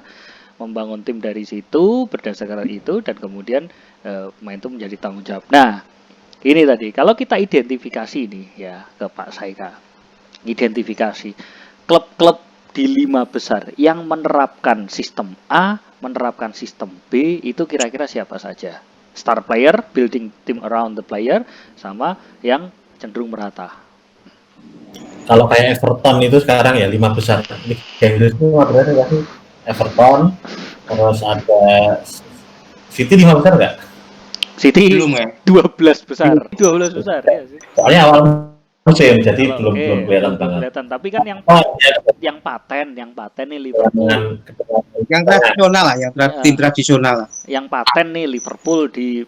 membangun tim dari situ berdasarkan itu dan kemudian pemain itu menjadi tanggung jawab. Nah, ini tadi, kalau kita identifikasi nih ya ke Pak Saika, identifikasi klub-klub di 5 besar yang menerapkan sistem A, menerapkan sistem B, itu kira-kira siapa saja? Star player, building team around the player, sama yang cenderung merata. Kalau kayak Everton itu sekarang ya 5 besar. Liga Inggris itu berarti ya Everton, terus ada City 5 besar nggak? City belum ya? 12 besar. 12 besar ya sih. Soalnya awal musim jadi belum kelihatan banget. Tapi kan yang paten nih Liverpool. Yang tradisional lah, tim tradisional lah. Yang paten nih Liverpool di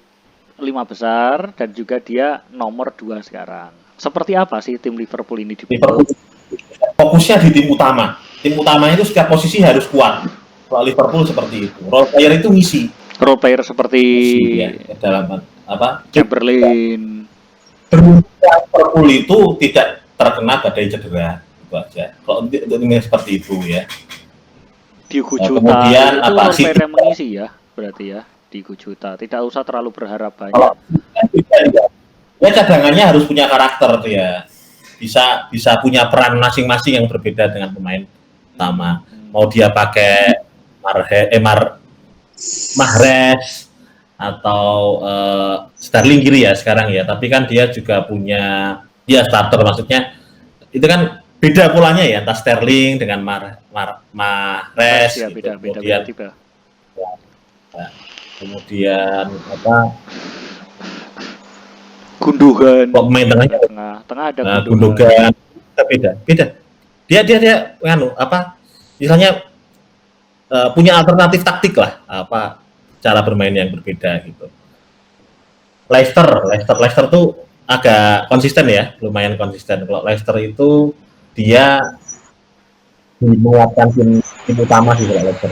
5 besar dan juga dia nomor 2 sekarang. Seperti apa sih tim Liverpool ini Liverpool fokusnya di tim utama. Tim utama itu setiap posisi harus kuat. Kalau Liverpool seperti itu. Role player itu ngisi. Role player seperti dalam apa? Chamberlain. Liverpool itu tidak terkena badai cedera, itu aja. Kalau untuk tim seperti itu ya. Diogo Jota. Kemudian itu apa sih? Yang mengisi ya, berarti ya. Diogo Jota. Tidak usah terlalu berharap banyak. Ya cadangannya harus punya karakter tuh ya. Bisa punya peran masing-masing yang berbeda dengan pemain utama. Mau dia pakai Mahrez atau Sterling kiri ya sekarang ya, tapi kan dia juga punya starter, maksudnya itu kan beda polanya ya, antara Sterling dengan Mahrez ya, gitu. Beda. Kemudian apa, Gundogan, pemain tengah ada Gundogan, beda dia misalnya punya alternatif taktik lah, apa cara bermain yang berbeda gitu. Leicester tuh agak konsisten ya, lumayan konsisten. Kalau Leicester itu dia menguatkan tim utama sih kalau Leicester,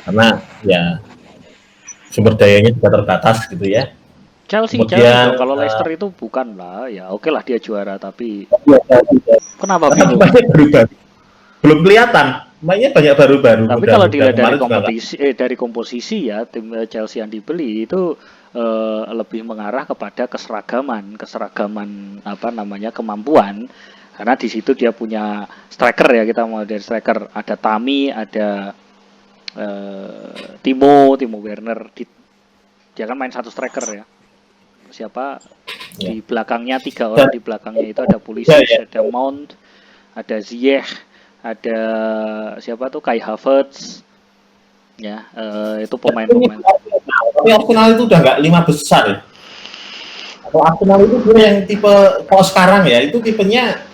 karena ya sumber dayanya juga terbatas gitu ya. Chelsea kalau Leicester itu bukan lah, ya oke lah dia juara, tapi kenapa belum kelihatan mainnya banyak baru-baru. Tapi Muda-muda. kalau dilihat dari Kemarin juga nggak- dari komposisi ya, tim Chelsea yang dibeli itu lebih mengarah kepada keseragaman apa namanya kemampuan. Karena di situ dia punya striker ya, kita mau dari striker, ada Tami, ada Timo Werner, dia kan main satu striker ya. Siapa di belakangnya, 3 orang di belakangnya itu ada Pulisic, ada Mount, ada Ziyech, ada siapa tuh, Kai Havertz, ya itu pemain-pemain. Tapi Arsenal itu udah nggak 5 besar ya. Kalau Arsenal itu dia yang tipe kalau sekarang ya itu tipenya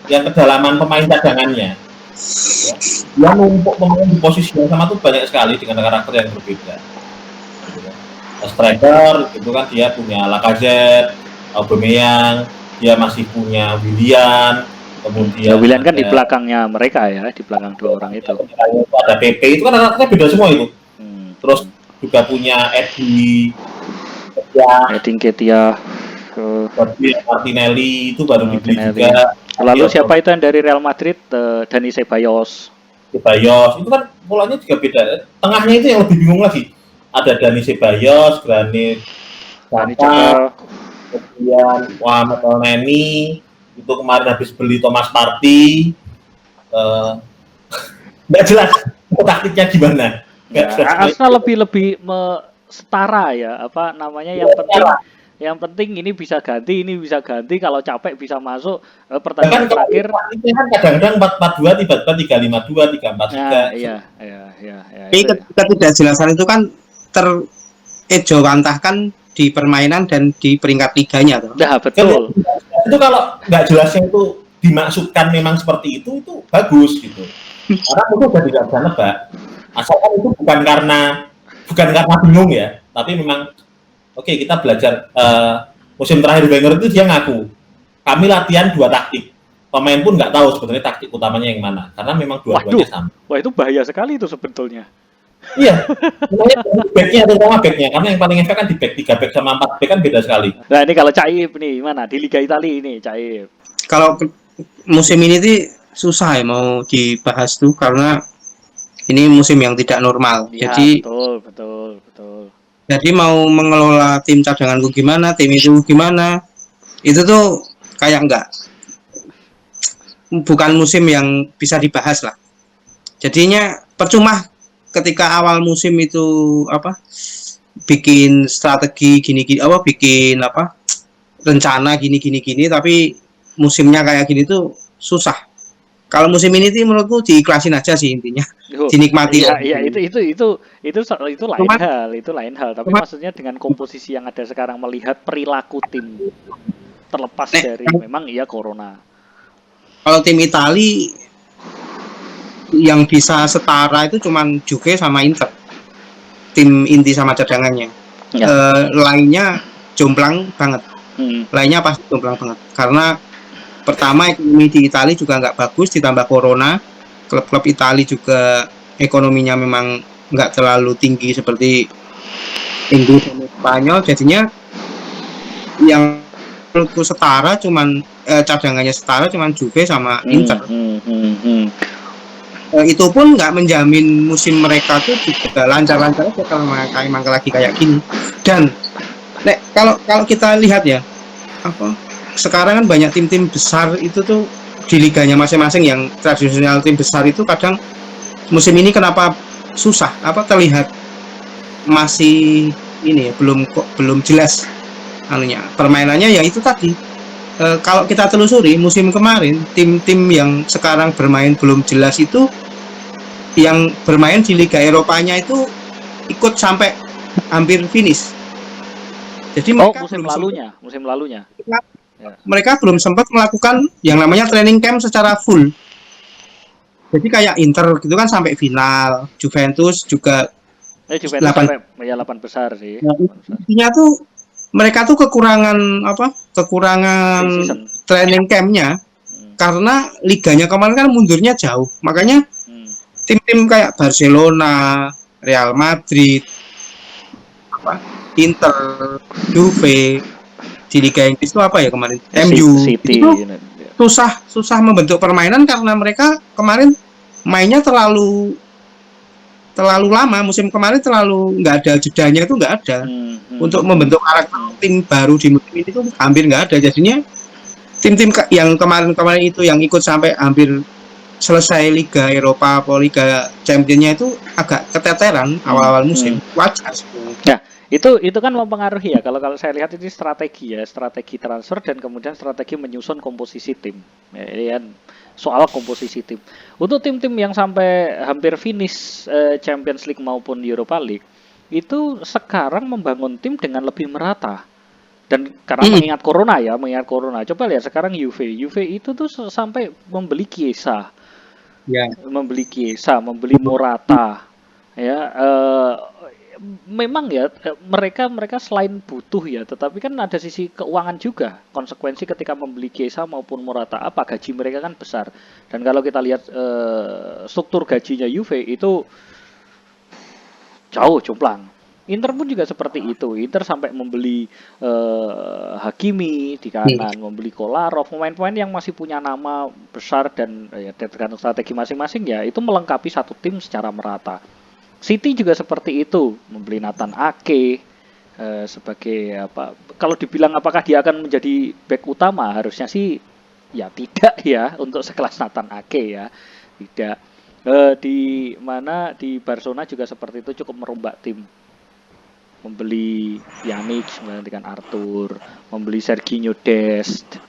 yang kedalaman pemain cadangannya. Ya. Dia numpuk pemain di posisi yang sama tuh banyak sekali dengan karakter yang berbeda. Striker itu kan dia punya Lacazette, Aubameyang, dia masih punya Willian, kemudian Willian kan di belakangnya mereka ya, di belakang 2 orang itu. Ada PP itu kan karakternya beda semua itu. Terus juga punya Eddie Nketiah, Martinelli itu baru dibeli juga. Lalu siapa itu yang dari Real Madrid, Dani Ceballos itu kan polanya juga beda. Tengahnya itu yang lebih bingung lagi. Ada Dani Ceballos, Granit Xhaka, kemudian Mohamed Elneny, itu kemarin habis beli Thomas Partey. Nggak jelas taktiknya gimana. Ya, Arsenal lebih setara ya, apa namanya, yang penting ini bisa ganti, kalau capek bisa masuk. Pertandingan terakhir kan kadang-kadang 4-4-2, tiba-tiba 3-5-2, 3-4-3. Iya. Tapi ketidakjelasan itu kan terejawantahkan di permainan dan di peringkat liganya tuh. Ya, betul. Itu kalau nggak jelasnya itu dimaksudkan memang seperti itu bagus gitu. Karena itu udah tidak bisa nebak. Asalkan itu bukan karena bingung ya, tapi memang oke, kita belajar musim terakhir Wenger itu dia ngaku kami latihan 2 taktik. Pemain pun nggak tahu sebenarnya taktik utamanya yang mana, karena memang dua-duanya sama. Wah, itu bahaya sekali itu sebetulnya. Iya, namanya backnya terutama backnya, karena yang paling efek kan di back 3 back sama 4 back kan beda sekali. Nah ini kalau Caib nih, mana di Liga Italia ini Caib? Kalau musim ini sih susah ya mau dibahas tuh, karena ini musim yang tidak normal. Ya, jadi betul. Jadi mau mengelola tim cadanganku gimana, tim itu gimana, itu tuh kayak bukan musim yang bisa dibahas lah. Jadinya percuma ketika awal musim itu bikin strategi gini, bikin rencana gini, tapi musimnya kayak gini tuh susah. Kalau musim ini sih menurutku diikhlasin aja sih intinya, dinikmati. Iya, itu lain hal. Tapi maksudnya dengan komposisi yang ada sekarang, melihat perilaku tim terlepas dari memang corona. Kalau tim Itali yang bisa setara itu cuman Juve sama Inter, tim inti sama cadangannya. Ya. Lainnya jomplang banget. Lainnya pasti jomplang banget. Karena pertama ekonomi di Italia juga nggak bagus, ditambah corona. Klub-klub Italia juga ekonominya memang nggak terlalu tinggi seperti Inggris dan Spanyol. Jadinya yang menurutku setara cadangannya setara cuman Juve sama Inter. Itu pun nggak menjamin musim mereka tuh juga lancar-lancar aja kalau emang lagi kayak gini. Dan kalau kita lihat ya, sekarang kan banyak tim-tim besar itu tuh di liganya masing-masing, yang tradisional tim besar itu kadang musim ini kenapa susah, terlihat masih ini ya, belum jelas permainannya. Ya itu tadi, kalau kita telusuri musim kemarin, tim-tim yang sekarang bermain belum jelas itu, yang bermain di Liga Eropanya itu ikut sampai hampir finish. Jadi mereka musim lalunya. Mereka belum sempat melakukan yang namanya training camp secara full. Jadi kayak Inter gitu kan sampai final, Juventus juga 8 besar sih. Nah, intinya tuh mereka tuh kekurangan training campnya, karena liganya kemarin kan mundurnya jauh. Makanya tim-tim kayak Barcelona, Real Madrid, Inter, Juve di Liga Inggris itu MU City, itu susah membentuk permainan karena mereka kemarin mainnya terlalu lama. Musim kemarin terlalu nggak ada jedanya, itu nggak ada. Untuk membentuk karakter tim baru di musim ini tuh hampir nggak ada. Jadinya tim-tim yang kemarin itu yang ikut sampai hampir selesai Liga Eropa atau Liga Championnya itu agak keteteran awal-awal musim. Wajar sebenarnya. Itu kan mempengaruhi ya. Kalau saya lihat ini strategi transfer dan kemudian strategi menyusun komposisi tim. Ya, soal komposisi tim. Untuk tim-tim yang sampai hampir finish Champions League maupun Europa League, itu sekarang membangun tim dengan lebih merata. Dan karena mengingat corona. Coba lihat sekarang Juve itu tuh sampai membeli Chiesa. Ya. Membeli Morata. Ya, memang ya mereka selain butuh ya, tetapi kan ada sisi keuangan juga, konsekuensi ketika membeli Chiesa maupun Morata, apa gaji mereka kan besar, dan kalau kita lihat struktur gajinya Juve itu jauh jomplang. Inter pun juga seperti itu. Inter sampai membeli Hakimi di kanan, membeli Kolarov, pemain-pemain yang masih punya nama besar dan ya tergantung strategi masing-masing ya, itu melengkapi satu tim secara merata. City juga seperti itu, membeli Nathan Ake sebagai apa? Kalau dibilang apakah dia akan menjadi back utama, harusnya sih ya tidak ya, untuk sekelas Nathan Ake ya, tidak. Di Barcelona juga seperti itu, cukup merombak tim, membeli Pjanic menggantikan Arthur, membeli Serginho Dest,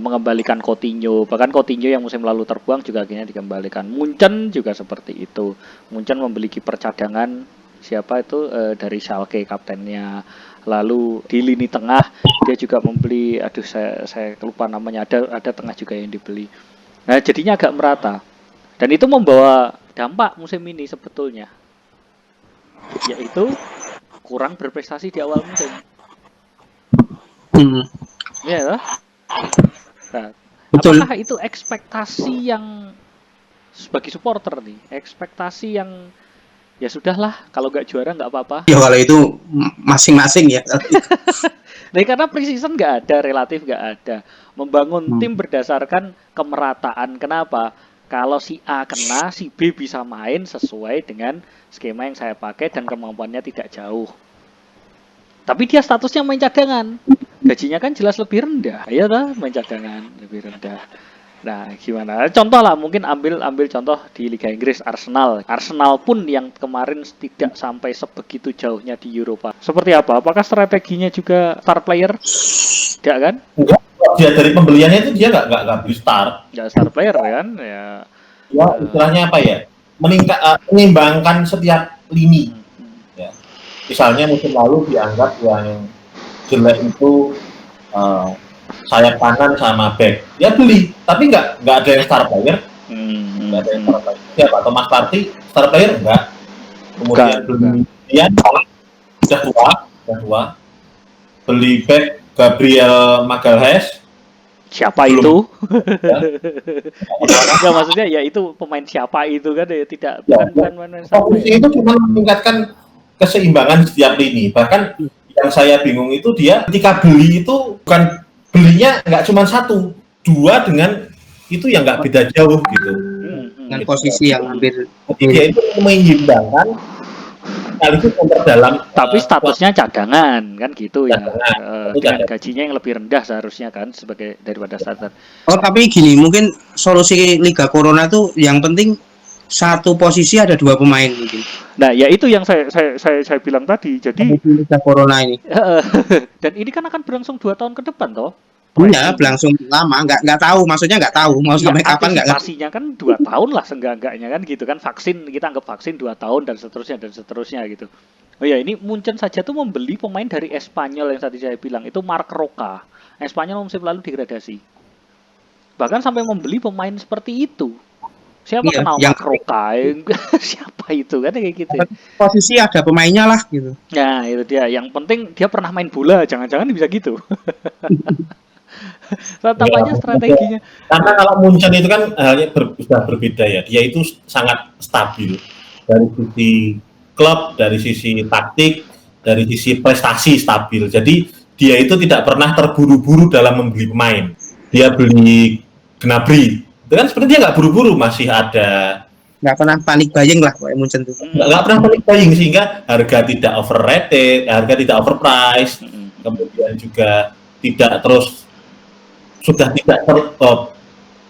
mengembalikan Coutinho, bahkan Coutinho yang musim lalu terbuang juga akhirnya dikembalikan. Munchen juga seperti itu. Munchen membeli kiper cadangan, siapa itu, dari Schalke kaptennya. Lalu di lini tengah dia juga membeli, saya lupa namanya, ada tengah juga yang dibeli. Nah, jadinya agak merata. Dan itu membawa dampak musim ini sebetulnya, yaitu kurang berprestasi di awal musim. Ya, nah, apakah itu ekspektasi yang sebagai supporter nih, ekspektasi yang ya sudahlah, kalau nggak juara nggak apa-apa. Ya kalau itu masing-masing ya. Nah, karena preseason nggak ada, relatif nggak ada. Membangun tim berdasarkan kemerataan. Kenapa? Kalau si A kena, si B bisa main sesuai dengan skema yang saya pakai dan kemampuannya tidak jauh. Tapi dia statusnya main cadangan. Gajinya kan jelas lebih rendah. Ya lah, main cadangan lebih rendah. Nah, gimana? Contoh lah, mungkin ambil contoh di Liga Inggris, Arsenal. Arsenal pun yang kemarin tidak sampai sebegitu jauhnya di Eropa. Seperti apa? Apakah strateginya juga star player? Tidak kan? Enggak. Dia dari pembeliannya itu dia nggak beli star. Nggak star player kan? Ya. Ya, istilahnya apa ya? Menyimbangkan setiap lini. Ya. Misalnya musim lalu dianggap yang jelek itu sayap kanan sama back, dia beli, tapi nggak ada yang star player, nggak ada yang star player. Siapa? Thomas Partey star player nggak? Kemudian beli dia udah tua, beli back Gabriel Magalhaes. Siapa belum. Itu? Ya, maksudnya ya itu pemain siapa itu kan ya, tidak bukan pemain star player. Itu cuma meningkatkan keseimbangan setiap lini. Bahkan yang saya bingung itu dia ketika beli itu bukan belinya nggak cuma 1, 2 dengan itu yang nggak beda jauh gitu. Dengan posisi yang hampir. Dia itu menyeimbangkan sekaligus memperdalam. Tapi statusnya cadangan kan gitu ya. Dengan gajinya yang lebih rendah seharusnya kan sebagai daripada starter. Oh tapi gini, mungkin solusi Liga Corona tuh yang penting satu posisi ada 2 pemain mungkin. Nah, ya itu yang saya bilang tadi. Jadi Liga Corona ini. Dan ini kan akan berlangsung 2 tahun ke depan toh. Iya, berlangsung lama, nggak tahu, maksudnya nggak tahu mau sampai kapan nggak. Pastinya kan 2 tahun lah seenggak-enggaknya kan gitu kan, vaksin kita anggap vaksin 2 tahun dan seterusnya gitu. Oh ya, ini Munchen saja tuh membeli pemain dari Espanyol yang tadi saya bilang itu Marc Roca. Espanyol musim lalu degradasi. Bahkan sampai membeli pemain seperti itu. Siapa kenal Marc Roca? Siapa itu kan kayak gitu. Posisi ada pemainnya lah gitu. Nah, itu dia. Yang penting dia pernah main bola, jangan-jangan bisa gitu. Tampaknya strateginya. Karena kalau Munchen itu kan halnya sudah berbeda ya. Dia itu sangat stabil dari sisi klub, dari sisi taktik, dari sisi prestasi stabil. Jadi dia itu tidak pernah terburu-buru dalam membeli pemain. Dia beli Gnabry Itu kan seperti dia nggak buru-buru, masih ada, Nggak pernah panik buying lah kayak Munchen tuh. nggak pernah panik buying, sehingga harga tidak overrated, harga tidak overpriced, kemudian juga tidak terus sudah tidak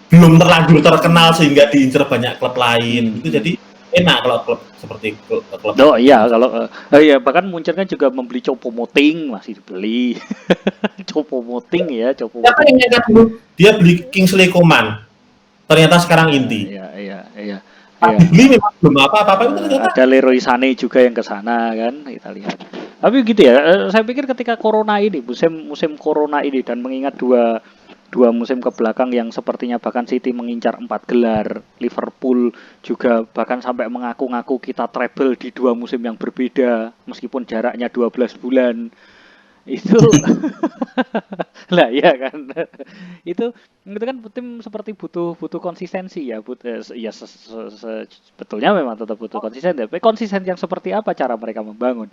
belum terlanjur terkenal sehingga diincar banyak klub lain. Itu jadi enak kalau klub seperti klub. Oh iya, kalau iya bahkan Munchen kan juga membeli Choupo-Moting, masih dibeli. Choupo-Moting ya, Siapa Choupo-Moting. yang nyangka dulu dia beli Kingsley Coman, ternyata sekarang inti. Iya. Dibeli memang belum apa-apa itu ternyata. Ada Leroy Sané juga yang ke sana kan, kita lihat. Tapi gitu ya, saya pikir ketika corona ini, musim corona ini, dan mengingat dua musim ke belakang yang sepertinya bahkan City mengincar 4 gelar, Liverpool juga bahkan sampai mengaku-ngaku kita treble di 2 musim yang berbeda meskipun jaraknya 12 bulan. Itu lah ya kan. itu kan tim seperti butuh konsistensi ya, ya sebetulnya memang tetap butuh konsisten, tapi konsisten yang seperti apa cara mereka membangun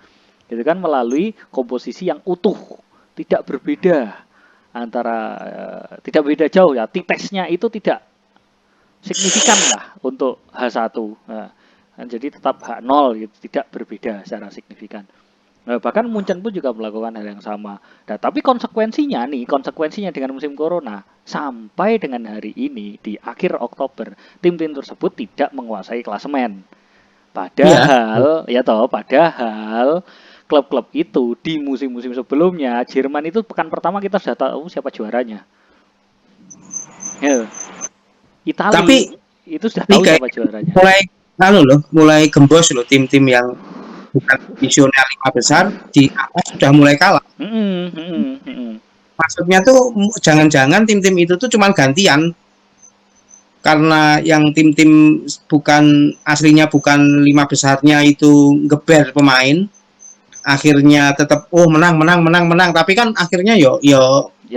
itu kan melalui komposisi yang utuh, tidak berbeda antara tidak beda jauh ya, T-testnya itu tidak signifikan lah untuk H1. Nah, jadi tetap H0 gitu, tidak berbeda secara signifikan. Nah, bahkan Munchen pun juga melakukan hal yang sama. Nah, tapi konsekuensinya dengan musim corona, sampai dengan hari ini di akhir Oktober, tim-tim tersebut tidak menguasai klasemen. Padahal padahal klub-klub itu di musim-musim sebelumnya, Jerman itu pekan pertama kita sudah tahu siapa juaranya. Ya. Italia Tapi itu sudah tahu siapa juaranya. Mulai gembos loh tim-tim yang bukan visioner 5 besar di atas sudah mulai kalah. Maksudnya tuh jangan-jangan tim-tim itu tuh cuma gantian karena yang tim-tim aslinya bukan 5 besarnya itu geber pemain, akhirnya tetap menang, tapi kan akhirnya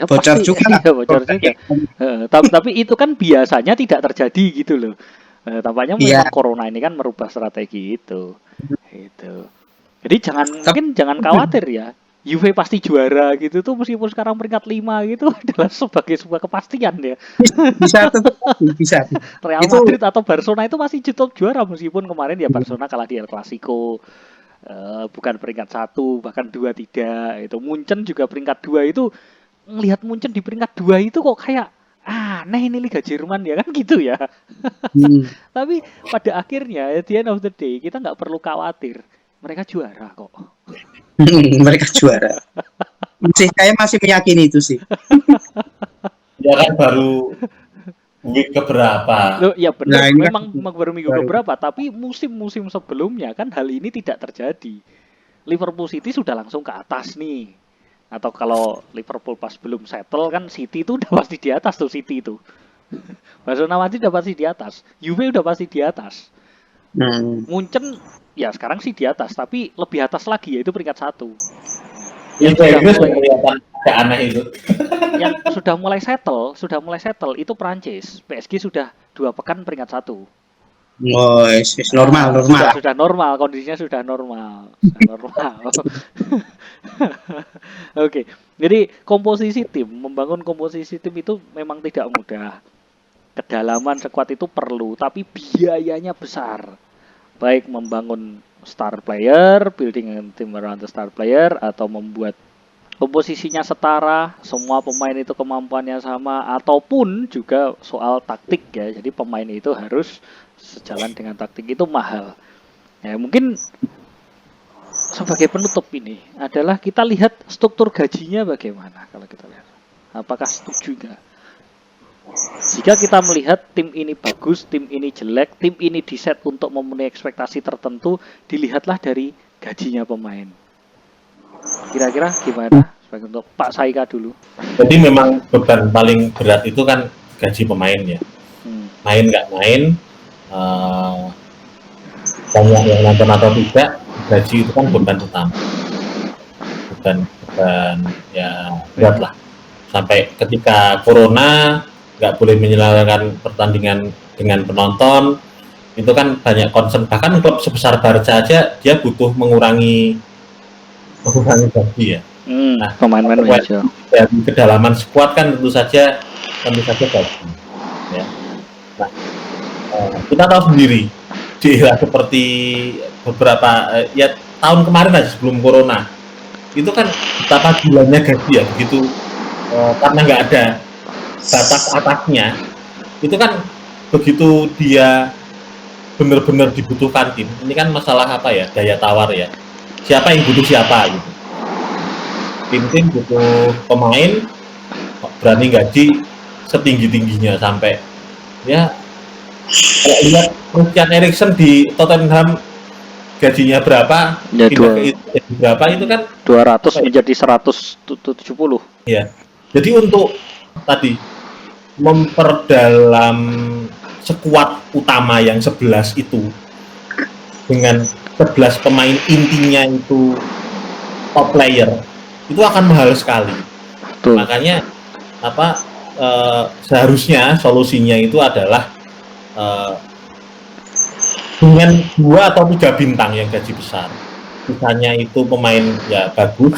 bocor pasti, juga. Ya, bocor juga. Tapi itu kan biasanya tidak terjadi gitu loh. Tampaknya memang corona ini kan merubah strategi itu. Gitu. Jadi jangan khawatir ya. Juve pasti juara gitu tuh, meskipun sekarang peringkat 5 gitu adalah sebagai sebuah kepastian ya. Bisa. Real Madrid atau Barcelona itu masih tetap juara meskipun kemarin ya Barcelona kalah di El Clasico. Bukan peringkat 1, bahkan 2 tidak. Itu Munchen juga peringkat 2 itu, melihat Munchen di peringkat 2 itu kok kayak aneh, ini Liga Jerman ya kan gitu ya. Tapi pada akhirnya at the end of the day kita nggak perlu khawatir, mereka juara kok. Mereka juara. Saya masih meyakini itu sih. Ya kan baru week keberapa? Loh, ya benar, Nah, memang baru minggu keberapa, tapi musim-musim sebelumnya kan hal ini tidak terjadi. Liverpool City sudah langsung ke atas nih. Atau kalau Liverpool pas belum settle kan City itu udah pasti di atas tuh, City itu. Barcelona Madrid udah pasti di atas, Juve udah pasti di atas. Munchen ya sekarang sih di atas, tapi lebih atas lagi yaitu peringkat 1. Yang sudah kelihatan aneh itu. Yang sudah mulai settle itu Prancis. PSG sudah 2 pekan peringkat 1. Normal. Sudah normal, kondisinya sudah normal. Oke. Jadi membangun komposisi tim itu memang tidak mudah. Kedalaman skuad itu perlu, tapi biayanya besar. Baik membangun star player, building team around the star player, atau membuat komposisinya setara, semua pemain itu kemampuannya sama, ataupun juga soal taktik ya. Jadi pemain itu harus sejalan dengan taktik, itu mahal. Ya, mungkin sebagai penutup ini adalah kita lihat struktur gajinya bagaimana kalau kita lihat. Apakah setuju nggak? Jika kita melihat tim ini bagus, tim ini jelek, tim ini diset untuk memenuhi ekspektasi tertentu, dilihatlah dari gajinya pemain. Kira-kira gimana? Sebagai untuk Pak Saika dulu. Jadi memang beban paling berat itu kan gaji pemain ya. Main nggak main, banyak yang nonton atau tidak, gaji itu kan beban utama. Beban ya berat lah. Sampai ketika corona nggak boleh menyelenggarakan pertandingan dengan penonton, itu kan banyak concern. Bahkan klub sebesar Barca aja dia butuh mengurangi gaji ya. Nah, pemain-pemain dari kedalaman skuad kan tentu saja gaji. Ya. Nah, kita tahu sendiri di era seperti beberapa ya tahun kemarin aja sebelum corona itu kan betapa gilanya gaji ya begitu karena nggak ada batas atasnya itu kan begitu dia benar-benar dibutuhkan tim ini kan masalah apa ya daya tawar ya siapa yang butuh siapa gitu tim butuh pemain berani gaji setinggi-tingginya sampai ya kalau lihat Christian Eriksen di Tottenham gajinya berapa Ya, pindah ke itu jadi berapa itu kan 200 menjadi 170. ya jadi untuk tadi memperdalam skuad utama yang 11 itu dengan 11 pemain intinya itu top player itu akan mahal sekali. Betul. Makanya apa seharusnya solusinya itu adalah dengan 2 atau 3 bintang yang gaji besar. Sisanya itu pemain ya bagus,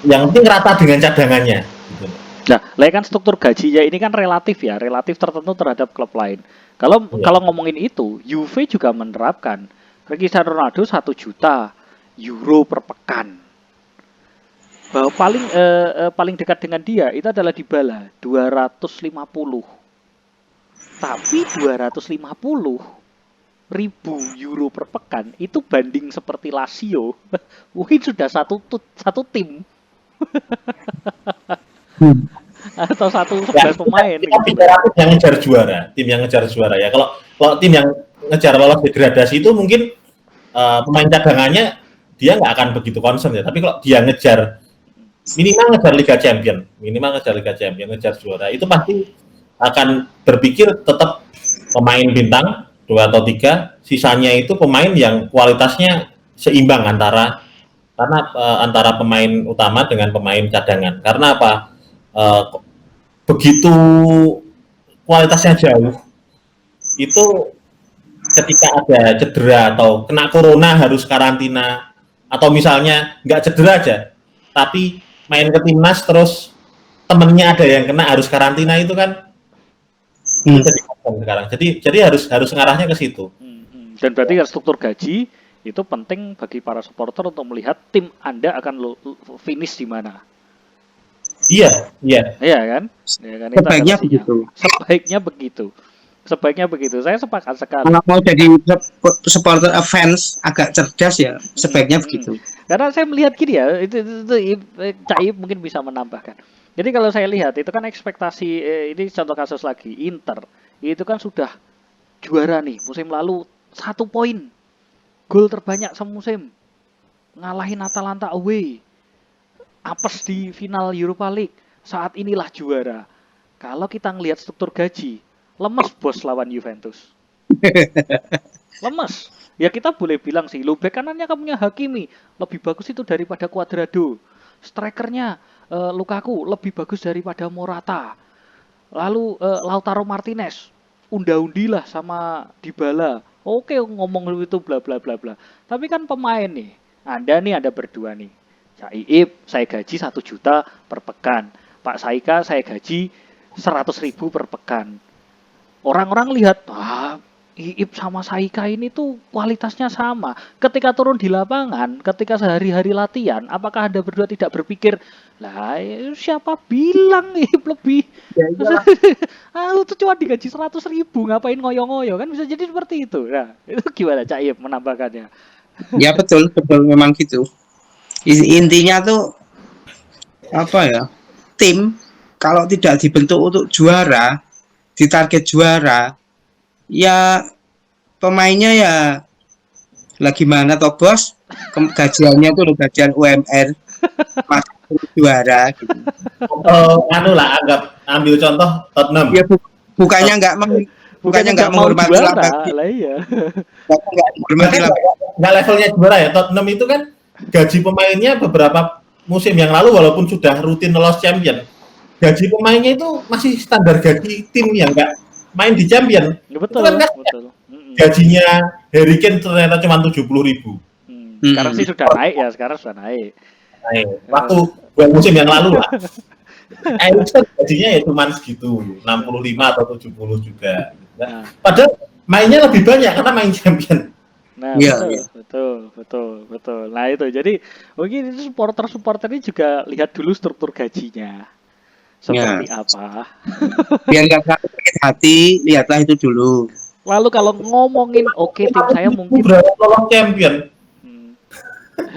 yang penting rata dengan cadangannya. Gitu. Nah, kan struktur gajinya ini kan relatif ya, relatif tertentu terhadap klub lain. Kalau ngomongin itu, Juve juga menerapkan Cristiano Ronaldo 1 juta euro per pekan. Bahwa paling dekat dengan dia itu adalah Dybala 250. Tapi 250.000 euro per pekan itu banding seperti Lazio mungkin sudah satu tim atau 11 pemain kita bicara tim yang ngejar juara ya kalau tim yang ngejar lolos degradasi itu mungkin pemain cadangannya dia nggak akan begitu concern ya tapi kalau dia ngejar minimal ngejar Liga Champion ngejar juara itu pasti akan berpikir tetap pemain bintang 2 atau 3, sisanya itu pemain yang kualitasnya seimbang antara pemain utama dengan pemain cadangan. Karena apa? Begitu kualitasnya jauh, itu ketika ada cedera atau kena corona harus karantina, atau misalnya nggak cedera aja, tapi main ke timnas terus temennya ada yang kena harus karantina itu kan sekarang. Jadi harus ngarahnya ke situ. Dan berarti struktur gaji itu penting bagi para supporter untuk melihat tim Anda akan finish di mana. Iya kan? Sebaiknya begitu. Saya sepakat sekali. Kalau mau jadi supporter fans agak cerdas ya, sebaiknya begitu. Karena saya melihat gini ya, itu Cai mungkin bisa menambahkan. Jadi kalau saya lihat itu kan ekspektasi ini contoh kasus lagi Inter itu kan sudah juara nih musim lalu 1 poin gol terbanyak semusim ngalahin Atalanta away apes di final Europa League saat inilah juara. Kalau kita ngelihat struktur gaji lemes bos lawan Juventus lemes ya kita boleh bilang sih lo bek kanannya kamu punya Hakimi lebih bagus itu daripada Cuadrado strikernya Lukaku lebih bagus daripada Morata. Lalu Lautaro Martinez unda-undilah sama Dybala. Oke ngomong itu bla bla bla bla. Tapi kan pemain nih. Anda berdua nih. Iip saya gaji 1 juta per pekan. Pak Saika saya gaji 100.000 per pekan. Orang-orang lihat, Iip sama Saika ini tuh kualitasnya sama. Ketika turun di lapangan, ketika sehari-hari latihan, apakah Anda berdua tidak berpikir, lah siapa bilang Iip lebih? Itu cuma digaji 100.000, ngapain ngoyo-ngoyo kan bisa jadi seperti itu. Nah, itu gimana Cak Iip menambahkannya? Ya betul memang gitu. Intinya tuh apa ya? Tim kalau tidak dibentuk untuk juara, ditarget juara, ya pemainnya ya lagi mana toh bos gajiannya tuh gajian UMR masuk juara gitu. Ambil contoh Tottenham Ya bukannya nggak menghormati juara lah iya nggak levelnya juara ya. Tottenham itu kan gaji pemainnya beberapa musim yang lalu walaupun sudah rutin lolos champion gaji pemainnya itu masih standar gaji tim yang nggak main di champion. Betul, itu kan betul. Gajinya Harry Kane ternyata cuma 70.000. Sekarang sih sudah naik ya, Waktu 2 musim yang lalu lah. Eriksen gajinya ya cuma segitu, 65 atau 70 juga. Nah, Padahal mainnya lebih banyak karena main champion. nah, Iya, betul, iya. betul, betul, betul. Nah itu jadi mungkin itu supporter ini juga lihat dulu struktur gajinya Ya, seperti apa. biar nggak terlalu sakit hati, lihatlah itu dulu. Lalu kalau ngomongin oke tim saya Itu mungkin berapa tolong champion? hmm,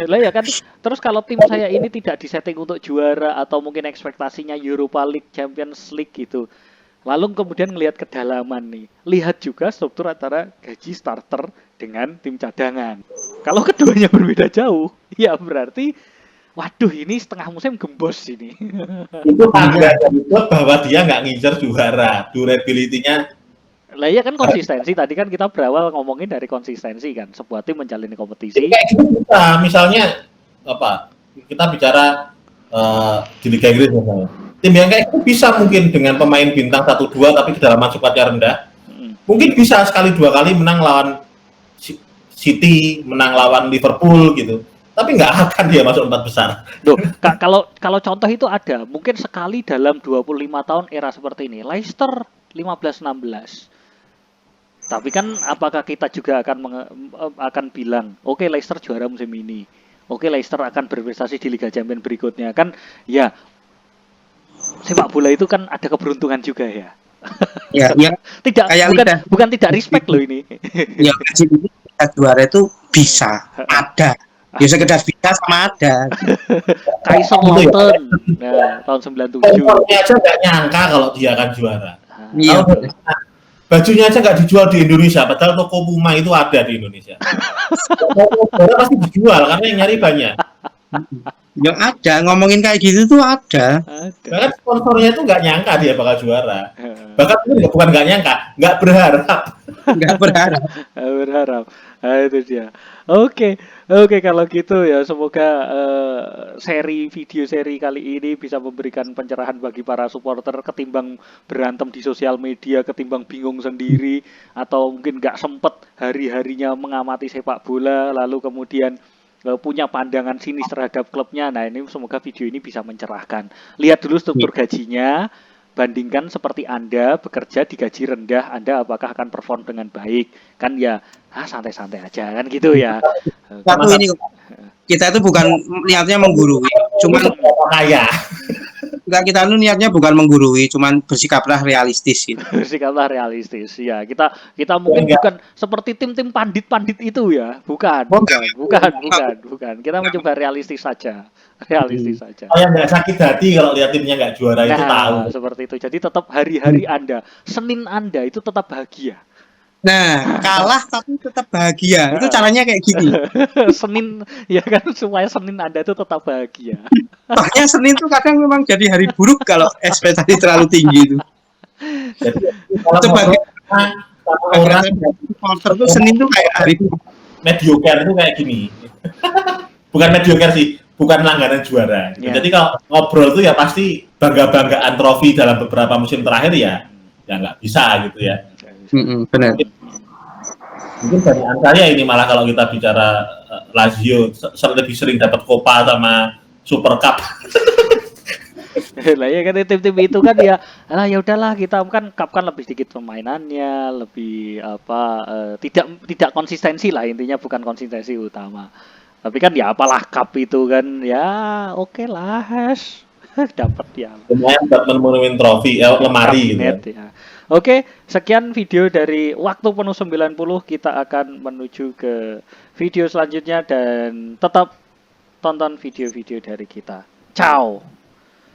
lah ya kan. Terus kalau tim saya ini tidak disetting untuk juara atau mungkin ekspektasinya Europa League, Champions League gitu. Lalu kemudian ngelihat kedalaman nih. Lihat juga struktur antara gaji starter dengan tim cadangan. Kalau keduanya berbeda jauh, ya berarti waduh ini setengah musim gembos ini. Itu Iya, tandanya itu bahwa dia nggak ngincer juara. Durability-nya Lah ya kan konsistensi tadi kan kita berawal ngomongin dari konsistensi kan. Sebuah tim menjalani kompetisi. kayak gitu bisa. Misalnya apa? Kita bicara di Liga Inggris misalnya. Tim yang kayak itu bisa mungkin dengan pemain bintang 1-2 tapi kedalaman squadnya rendah. Mm. Mungkin bisa sekali dua kali menang lawan City, menang lawan Liverpool gitu. Tapi nggak akan dia masuk 4 besar. Loh, kalau contoh itu ada, mungkin sekali dalam 25 tahun era seperti ini. Leicester 15-16. Tapi kan apakah kita juga akan bilang, oke Leicester juara musim ini. Oke Leicester akan berprestasi di Liga Champions berikutnya. Kan ya sepak bola itu kan ada keberuntungan juga ya. ya, ya Tidak kayak bukan tidak respect loh ini. ya gaji ini kita juara itu bisa ada. Ya sekedar bisa sama ada. Kaiser Gitu ya. Lautern nah, tahun 97. Sponsornya aja nggak nyangka kalau dia akan juara. Nah, Iya. Kalau bajunya aja nggak dijual di Indonesia, padahal toko Puma itu ada di Indonesia. Juara pasti dijual karena yang nyari banyak. Yang ada ngomongin kayak gitu tuh ada. ada. Bahkan sponsornya itu nggak nyangka dia bakal juara. Eh, Bahkan itu bukan nggak nyangka, nggak berharap. Nggak berharap. berharap. Nah, itu dia. Oke, oke kalau gitu ya semoga video seri kali ini bisa memberikan pencerahan bagi para supporter ketimbang berantem di sosial media, ketimbang bingung sendiri atau mungkin nggak sempet hari-harinya mengamati sepak bola, lalu kemudian punya pandangan sinis terhadap klubnya. Nah ini semoga video ini bisa mencerahkan. Lihat dulu struktur gajinya, bandingkan seperti Anda bekerja di gaji rendah, Anda apakah akan perform dengan baik? Kan ya, santai-santai aja kan gitu ya. Satu ini kita itu bukan niatnya menggurui, cuman Kaya. enggak, kita itu niatnya bukan menggurui, cuman bersikaplah realistis gitu. Bersikaplah realistis ya. Kita mungkin bukan seperti tim-tim pandit-pandit itu ya. Bukan. Kita mencoba realistis saja. Realistis saja. Yang nggak sakit hati kalau lihat timnya nggak juara itu tahu. Nah, seperti itu. Jadi tetap hari-hari Anda, Senin Anda itu tetap bahagia. Nah, kalah tapi tetap bahagia. Itu caranya kayak gini. Senin ya kan supaya Senin Anda itu tetap bahagia. Makanya Senin tuh kadang memang jadi hari buruk kalau ekspektasi terlalu tinggi itu. Jadi kalau Sebagai orang supporter tuh Senin tuh kayak hari buruk. mediocre itu kayak gini. Bukan mediocre sih, bukan langganan juara. Ya. Jadi kalau ngobrol tuh ya pasti bangga-banggaan trofi dalam beberapa musim terakhir ya nggak bisa gitu ya. Benar. Mungkin dari angkanya ini malah kalau kita bicara Lazio lebih sering dapat Copa sama Super Cup. Lah ya kan tim-tim itu kan ya ya udahlah kita kan cup kan lebih sedikit permainannya, lebih tidak konsistensi lah intinya bukan konsistensi utama. Tapi kan ya apalah cup itu kan ya oke lah dapat ya. Lumayan buat menemuin trofi lemari gitu. Ya. Oke, sekian video dari Waktu Penuh 90. Kita akan menuju ke video selanjutnya dan tetap tonton video-video dari kita. Ciao.